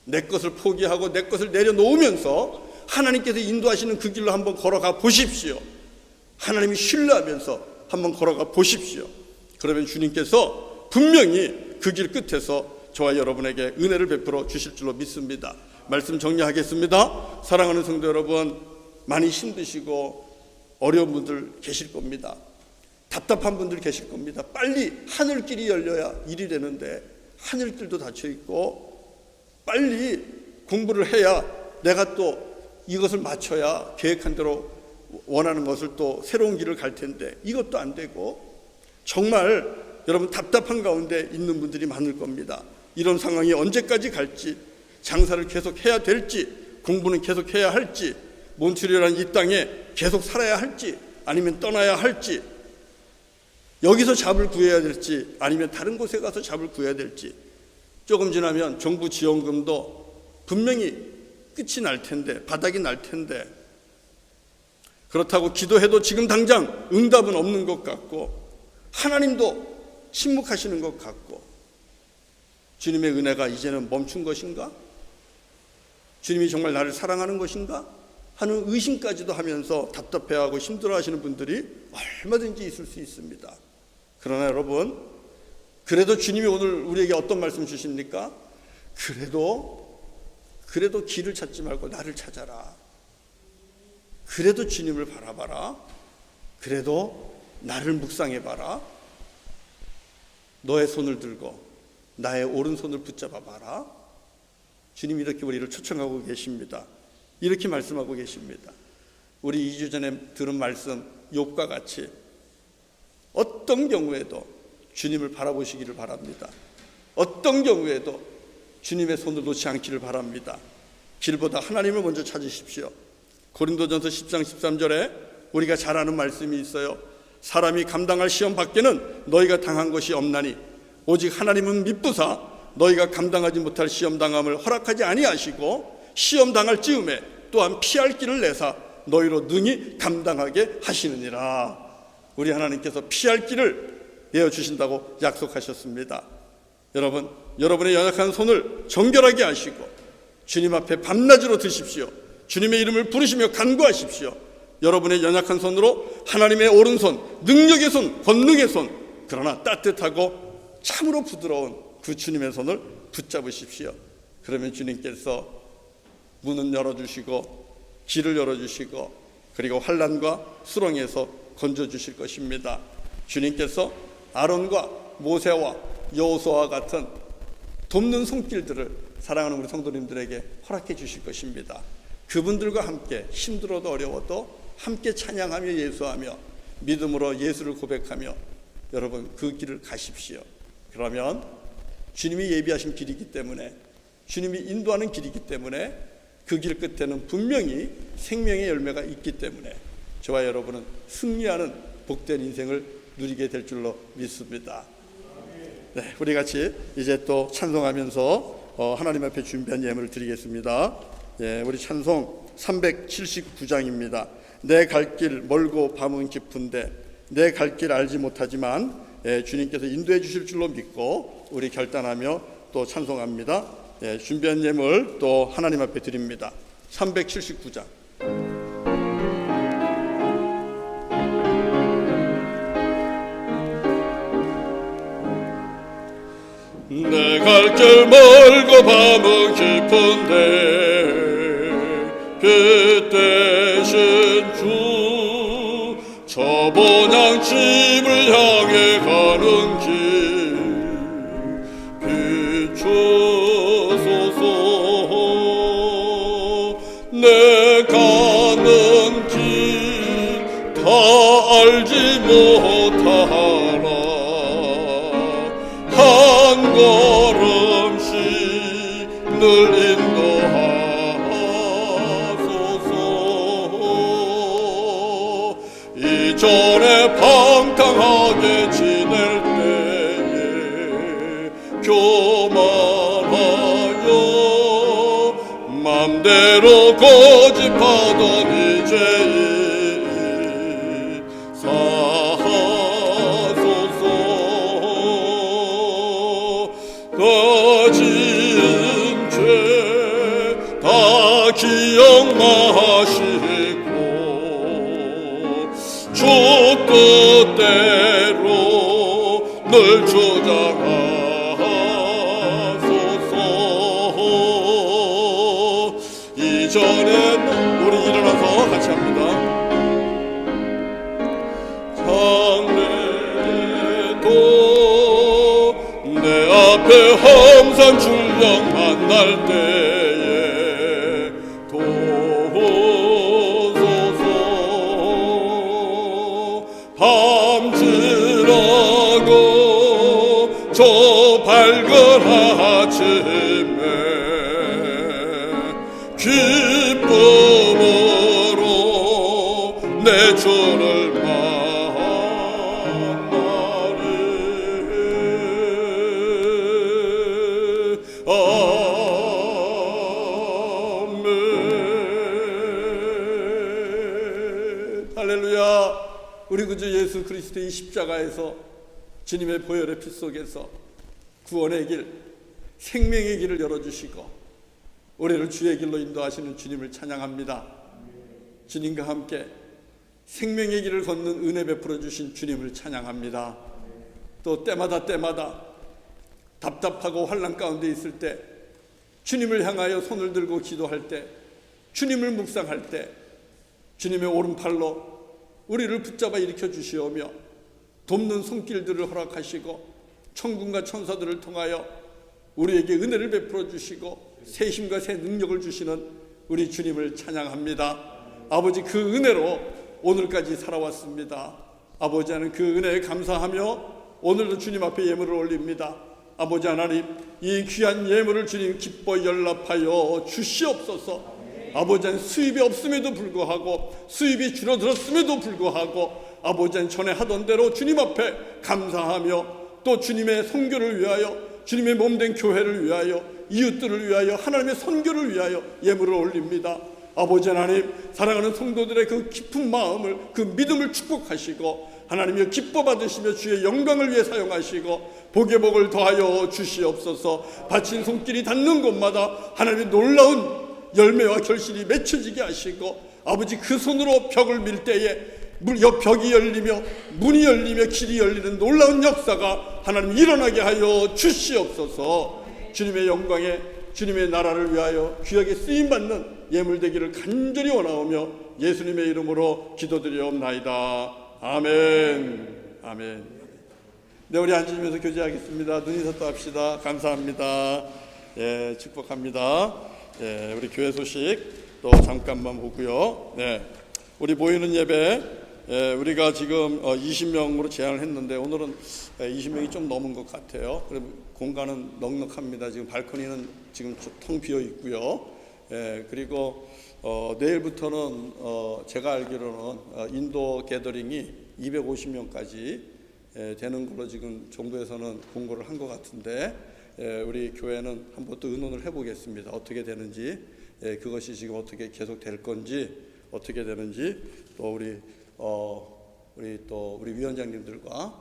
내 것을 포기하고 내 것을 내려놓으면서 하나님께서 인도하시는 그 길로 한번 걸어가 보십시오. 하나님이 신뢰하면서 한번 걸어가 보십시오. 그러면 주님께서 분명히 그 길 끝에서 저와 여러분에게 은혜를 베풀어 주실 줄로 믿습니다. 말씀 정리하겠습니다. 사랑하는 성도 여러분, 많이 힘드시고 어려운 분들 계실 겁니다. 답답한 분들 계실 겁니다. 빨리 하늘길이 열려야 일이 되는데 하늘길도 닫혀 있고, 빨리 공부를 해야 내가 또 이것을 맞춰야 계획한 대로 원하는 것을 또 새로운 길을 갈 텐데 이것도 안 되고, 정말 여러분 답답한 가운데 있는 분들이 많을 겁니다. 이런 상황이 언제까지 갈지, 장사를 계속 해야 될지, 공부는 계속 해야 할지, 몬트리올이라는 이 땅에 계속 살아야 할지, 아니면 떠나야 할지, 여기서 잡을 구해야 될지, 아니면 다른 곳에 가서 잡을 구해야 될지, 조금 지나면 정부 지원금도 분명히 끝이 날 텐데, 바닥이 날 텐데, 그렇다고 기도해도 지금 당장 응답은 없는 것 같고, 하나님도 침묵하시는 것 같고, 주님의 은혜가 이제는 멈춘 것인가? 주님이 정말 나를 사랑하는 것인가? 하는 의심까지도 하면서 답답해하고 힘들어하시는 분들이 얼마든지 있을 수 있습니다. 그러나 여러분, 그래도 주님이 오늘 우리에게 어떤 말씀 주십니까? 그래도 길을 찾지 말고 나를 찾아라. 그래도 주님을 바라봐라. 그래도 나를 묵상해봐라. 너의 손을 들고 나의 오른손을 붙잡아 봐라. 주님이 이렇게 우리를 초청하고 계십니다. 이렇게 말씀하고 계십니다. 우리 2주 전에 들은 말씀 욥과 같이 어떤 경우에도 주님을 바라보시기를 바랍니다. 어떤 경우에도 주님의 손을 놓지 않기를 바랍니다. 길보다 하나님을 먼저 찾으십시오. 고린도전서 10장 13절에 우리가 잘 아는 말씀이 있어요. 사람이 감당할 시험 밖에는 너희가 당한 것이 없나니 오직 하나님은 미쁘사 너희가 감당하지 못할 시험 당함을 허락하지 아니하시고 시험 당할 즈음에 또한 피할 길을 내사 너희로 능히 감당하게 하시느니라. 우리 하나님께서 피할 길을 내어주신다고 약속하셨습니다. 여러분, 여러분의 연약한 손을 정결하게 하시고 주님 앞에 밤낮으로 드십시오. 주님의 이름을 부르시며 간구하십시오. 여러분의 연약한 손으로 하나님의 오른손, 능력의 손, 권능의 손, 그러나 따뜻하고 참으로 부드러운 그 주님의 손을 붙잡으십시오. 그러면 주님께서 문은 열어주시고 길을 열어주시고 그리고 환난과 수렁에서 건져주실 것입니다. 주님께서 아론과 모세와 여호수아와 같은 돕는 손길들을 사랑하는 우리 성도님들에게 허락해 주실 것입니다. 그분들과 함께 힘들어도 어려워도 함께 찬양하며 예수하며 믿음으로 예수를 고백하며 여러분 그 길을 가십시오. 그러면 주님이 예비하신 길이기 때문에, 주님이 인도하는 길이기 때문에 그 길 끝에는 분명히 생명의 열매가 있기 때문에 저와 여러분은 승리하는 복된 인생을 누리게 될 줄로 믿습니다. 네, 우리 같이 이제 또 찬송하면서 하나님 앞에 준비한 예물을 드리겠습니다. 예, 우리 찬송 379장입니다. 내 갈 길 멀고 밤은 깊은데 내 갈 길 알지 못하지만 주님께서 인도해 주실 줄로 믿고 우리 결단하며 또 찬송합니다. 준비한 예물 또 하나님 앞에 드립니다. 379장. 내 갈 길 멀고 밤은 깊은데 빛 대신 주 저번향 집을 향해 가는 길 비추소서. 내 가는 길 다 알지 못하나 한 걸음씩 늘 인도하소서. 이전에 방탕하게 지낼 때에 교만하여 맘대로 고집하던 이제는 지은 죄 다 기억마시고 주 뜻대로 늘 주장하소서. 이전엔 우리 일어나서 같이 합니다. 장래도 내 앞에 험산 출렁 만날 때에 도소서. 밤지나고 저 밝은 아침에 기쁨으로 내 주를 우리 구주 예수 그리스도의 십자가에서 주님의 보혈의 피 속에서 구원의 길, 생명의 길을 열어주시고 우리를 주의 길로 인도하시는 주님을 찬양합니다. 주님과 함께 생명의 길을 걷는 은혜 베풀어 주신 주님을 찬양합니다. 또 때마다 답답하고 환난 가운데 있을 때 주님을 향하여 손을 들고 기도할 때, 주님을 묵상할 때 주님의 오른팔로 우리를 붙잡아 일으켜 주시오며 돕는 손길들을 허락하시고 천군과 천사들을 통하여 우리에게 은혜를 베풀어 주시고 새 힘과 새 능력을 주시는 우리 주님을 찬양합니다. 아버지, 그 은혜로 오늘까지 살아왔습니다. 아버지 하나님, 그 은혜에 감사하며 오늘도 주님 앞에 예물을 올립니다. 아버지 하나님, 이 귀한 예물을 주님 기뻐 연락하여 주시옵소서. 아버지 하나님, 수입이 없음에도 불구하고, 수입이 줄어들었음에도 불구하고 아버지 하나님, 전에 하던 대로 주님 앞에 감사하며 또 주님의 선교를 위하여, 주님의 몸된 교회를 위하여, 이웃들을 위하여, 하나님의 선교를 위하여 예물을 올립니다. 아버지 하나님, 사랑하는 성도들의 그 깊은 마음을, 그 믿음을 축복하시고 하나님이여 기뻐 받으시며 주의 영광을 위해 사용하시고 복의 복을 더하여 주시옵소서. 바친 손길이 닿는 곳마다 하나님의 놀라운 열매와 결실이 맺혀지게 하시고 아버지, 그 손으로 벽을 밀 때에 벽이 열리며 문이 열리며 길이 열리는 놀라운 역사가 하나님 일어나게 하여 주시옵소서. 주님의 영광에 주님의 나라를 위하여 귀하게 쓰임받는 예물 되기를 간절히 원하오며 예수님의 이름으로 기도드리옵나이다. 아멘. 아멘. 네, 우리 앉으시면서 교제하겠습니다. 눈이 섰다 합시다. 감사합니다. 예, 축복합니다. 예, 우리 교회 소식 또 잠깐만 보고요. 네, 우리 모이는 예배 우리가 지금 20명으로 제한을 했는데 오늘은 20명이 좀 넘은 것 같아요. 그리고 공간은 넉넉합니다. 지금 발코니는 지금 텅 비어 있고요. 그리고 내일부터는 제가 알기로는 인도 게더링이 250명까지 되는 걸로 지금 정부에서는 공고를 한 것 같은데 우리 교회는 한번 또 의논을 해보겠습니다. 어떻게 되는지, 그것이 지금 어떻게 계속 될 건지, 어떻게 되는지 또 우리 위원장님들과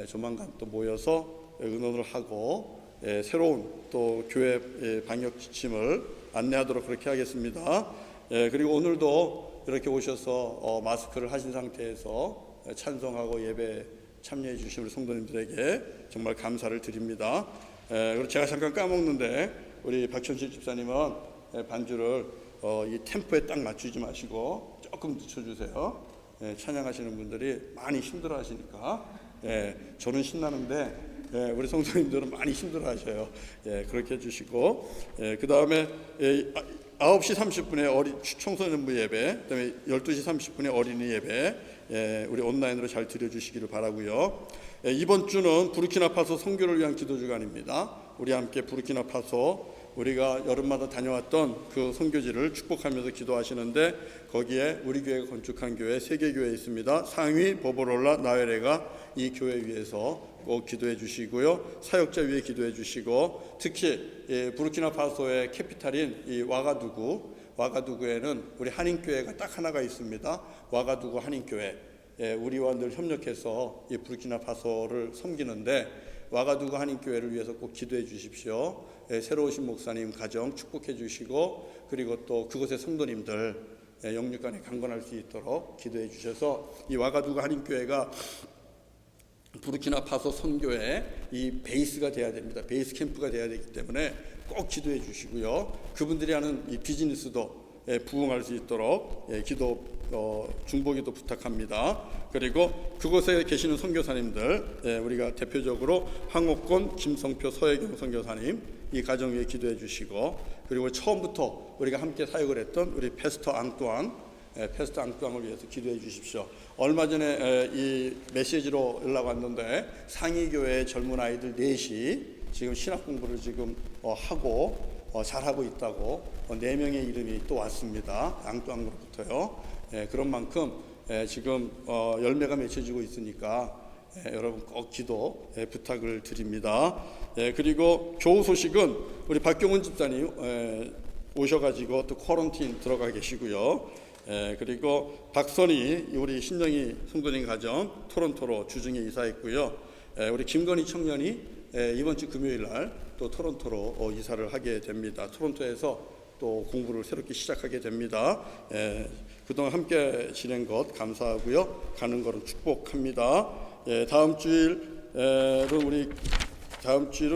조만간 또 모여서 의논을 하고 새로운 또 교회 방역 지침을 안내하도록 그렇게 하겠습니다. 그리고 오늘도 이렇게 오셔서 마스크를 하신 상태에서 찬송하고 예배 참여해 주신 우리 성도님들에게 정말 감사를 드립니다. 그리고 제가 잠깐 까먹는데 우리 박현실 집사님은 반주를 이 템포에 딱 맞추지 마시고 조금 늦춰주세요. 찬양하시는 분들이 많이 힘들어하시니까 저는 신나는데 우리 성도님들은 많이 힘들어하셔요. 그렇게 해주시고 그 다음에 9시 30분에 청소년부 예배, 그다음에 12시 30분에 어린이 예배 우리 온라인으로 잘 드려주시기를 바라고요. 이번 주는 부르키나파소 선교를 위한 기도 주간입니다. 우리 함께 부르키나파소 우리가 여름마다 다녀왔던 그 선교지를 축복하면서 기도하시는데 거기에 우리 교회가 건축한 교회 3개 교회 있습니다. 상위, 보보롤라, 나웨레가 이 교회 위해서 꼭 기도해 주시고요. 사역자 위에 기도해 주시고 특히 부르키나파소의 캐피탈인 이 와가두구에는 우리 한인교회가 딱 하나가 있습니다. 와가두구 한인교회. 우리와 늘 협력해서 이 부르키나파소를 섬기는데 와가두구 한인교회를 위해서 꼭 기도해 주십시오. 새로 오신 목사님 가정 축복해 주시고 그리고 또 그곳의 성도님들 영육간에 강건할 수 있도록 기도해 주셔서 이 와가두구 한인교회가 부르키나파소 선교의 이 베이스가 돼야 됩니다. 베이스 캠프가 돼야 되기 때문에 꼭 기도해 주시고요. 그분들이 하는 이 비즈니스도 부흥할 수 있도록 기도 중보기도 부탁합니다. 그리고 그곳에 계시는 선교사님들 우리가 대표적으로 황옥권, 김성표, 서혜경 선교사님 이 가정 위에 기도해 주시고 그리고 처음부터 우리가 함께 사역을 했던 우리 패스터 앙뚜앙을 위해서 기도해 주십시오. 얼마 전에 이 메시지로 연락 왔는데 상위교회 젊은 아이들 4시 지금 신학 공부를 지금 하고 잘하고 있다고 4명의 이름이 또 왔습니다. 앙뚜앙으로부터요. 그런 만큼 지금 열매가 맺혀지고 있으니까 여러분 꼭 기도 부탁을 드립니다. 그리고 교우 소식은 우리 박경훈 집사님 오셔가지고 또 쿼런틴 들어가 계시고요. 그리고 박선희 우리 신정희 성도님 가정 토론토로 주중에 이사했고요. 우리 김건희 청년이 이번 주 금요일 날 또 토론토로 이사를 하게 됩니다. 토론토에서 또 공부를 새롭게 시작하게 됩니다. 그동안 함께 지낸 것 감사하고요. 가는 것은 축복합니다. 다음 주일은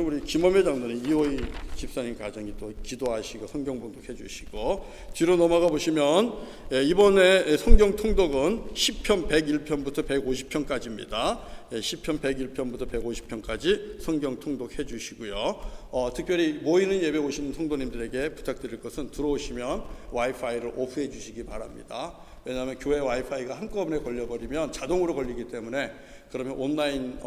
우리 김원배 장로님 이호희 집사님 가정이 또 기도하시고 성경 봉독해 주시고 뒤로 넘어가 보시면 이번에 성경 통독은 시편 101편부터 150편까지입니다. 시편 101편부터 150편까지 성경 통독해 주시고요. 특별히 모이는 예배 오시는 성도님들에게 부탁드릴 것은 들어오시면 와이파이를 오프해 주시기 바랍니다. 왜냐하면 교회 와이파이가 한꺼번에 걸려버리면 자동으로 걸리기 때문에 그러면 온라인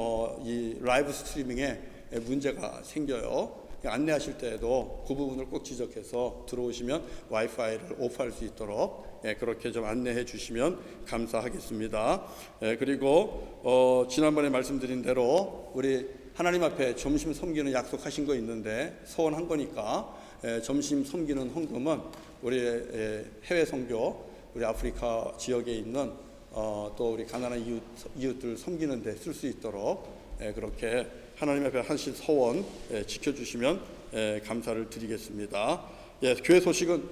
이 라이브 스트리밍에 문제가 생겨요. 안내하실 때에도 그 부분을 꼭 지적해서 들어오시면 와이파이를 오프할 수 있도록 그렇게 좀 안내해 주시면 감사하겠습니다. 그리고 지난번에 말씀드린 대로 우리 하나님 앞에 점심 섬기는 약속하신 거 있는데 서원한 거니까 점심 섬기는 헌금은 우리 해외 선교 우리 아프리카 지역에 있는 또 우리 가난한 이웃들 섬기는 데 쓸 수 있도록 그렇게 하나님 앞에 하신 서원 지켜주시면 감사를 드리겠습니다. 교회 소식은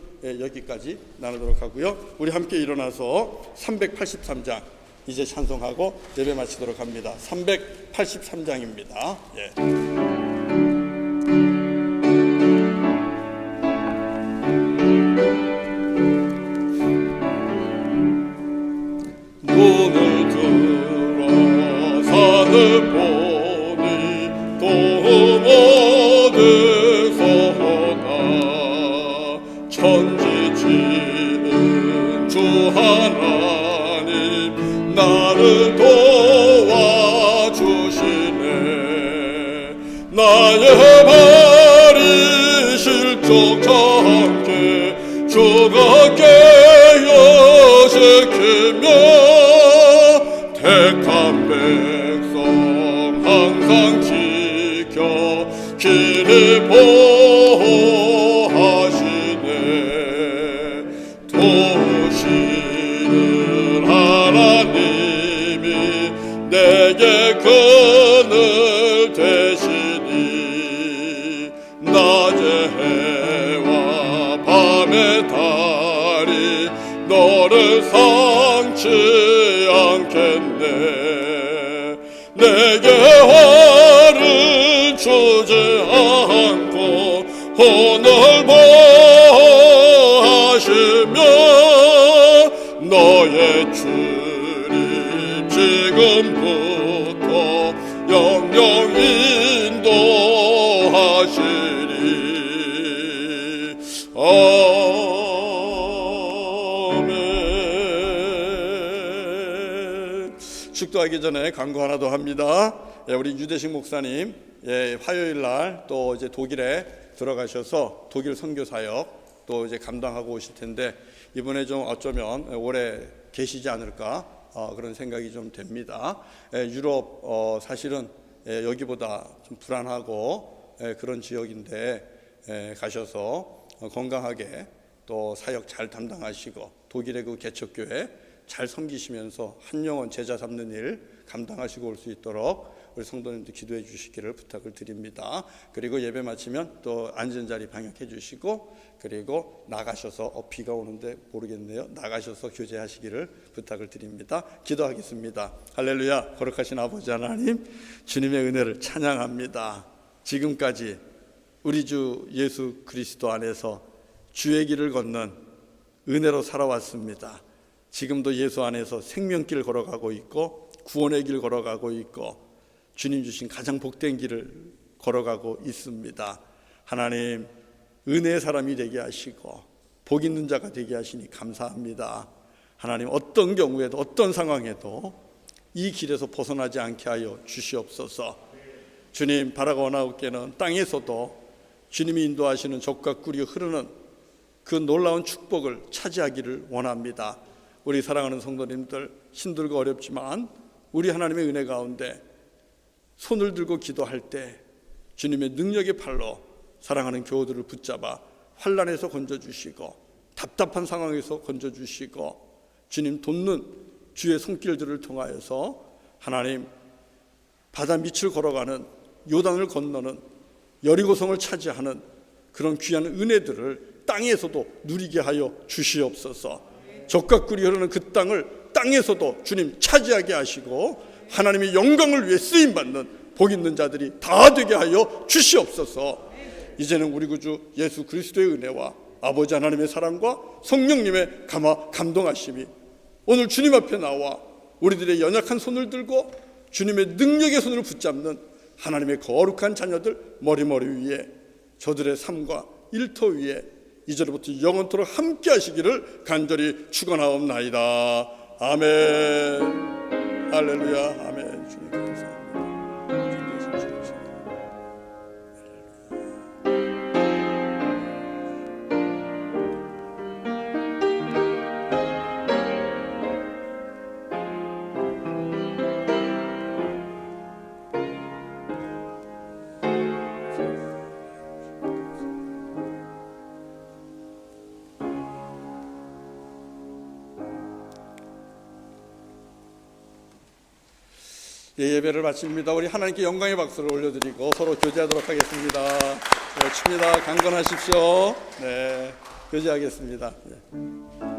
여기까지 나누도록 하고요. 우리 함께 일어나서 383장 이제 찬송하고 예배 마치도록 합니다. 383장입니다. 주 하나님 나를 도와주시네. 나의 발이 실족치 않게 주가 깨어 지키며 택한 백성 항상 지켜 길을 보호하시네. 도우시는 하나님이 내게 그늘 되시니 낮의 해와 밤의 달이 너를 상치 않겠네. 내게 화를 주지 않고 혼을 보하시며 너의 주님 지금부터 영영 인도하시리. 아멘. 축도하기 전에 광고 하나 더 합니다. 우리 유대식 목사님 화요일 날 또 이제 독일에 들어가셔서 독일 선교 사역 또 이제 감당하고 오실 텐데 이번에 좀 어쩌면 오래 계시지 않을까 그런 생각이 좀 됩니다. 유럽 사실은 여기보다 좀 불안하고 그런 지역인데 가셔서 건강하게 또 사역 잘 담당하시고 독일의 그 개척교회 잘 섬기시면서 한 영혼 제자 삼는 일 감당하시고 올 수 있도록 우리 성도님들 기도해 주시기를 부탁을 드립니다. 그리고 예배 마치면 또 앉은 자리 방역해 주시고 그리고 나가셔서 비가 오는데 모르겠네요. 나가셔서 교제하시기를 부탁을 드립니다. 기도하겠습니다. 할렐루야. 거룩하신 아버지 하나님, 주님의 은혜를 찬양합니다. 지금까지 우리 주 예수 그리스도 안에서 주의 길을 걷는 은혜로 살아왔습니다. 지금도 예수 안에서 생명길 걸어가고 있고 구원의 길 걸어가고 있고 주님 주신 가장 복된 길을 걸어가고 있습니다. 하나님, 은혜의 사람이 되게 하시고 복 있는 자가 되게 하시니 감사합니다. 하나님, 어떤 경우에도 어떤 상황에도 이 길에서 벗어나지 않게 하여 주시옵소서. 주님, 바라가 원하옵게는 땅에서도 주님이 인도하시는 젖과 꿀이 흐르는 그 놀라운 축복을 차지하기를 원합니다. 우리 사랑하는 성도님들, 힘들고 어렵지만 우리 하나님의 은혜 가운데 손을 들고 기도할 때 주님의 능력의 팔로 사랑하는 교우들을 붙잡아 환난에서 건져주시고 답답한 상황에서 건져주시고 주님 돕는 주의 손길들을 통하여서 하나님 바다 밑을 걸어가는 요단을 건너는 여리고성을 차지하는 그런 귀한 은혜들을 땅에서도 누리게 하여 주시옵소서. 젖과 꿀이 흐르는 그 땅을 땅에서도 주님 차지하게 하시고 하나님의 영광을 위해 쓰임받는 복 있는 자들이 다 되게 하여 주시옵소서. 이제는 우리 구주 예수 그리스도의 은혜와 아버지 하나님의 사랑과 성령님의 감동하심이 오늘 주님 앞에 나와 우리들의 연약한 손을 들고 주님의 능력의 손을 붙잡는 하나님의 거룩한 자녀들 머리머리 위에 저들의 삶과 일터 위에 이제로부터 영원토록 함께 하시기를 간절히 축원하옵나이다. 아멘. 할렐루야. 아멘. 주님 감사합니다. 예배를 마칩니다. 우리 하나님께 영광의 박수를 올려드리고 서로 교제하도록 하겠습니다. 네, 춥니다. 강건하십시오. 네, 교제하겠습니다. 네.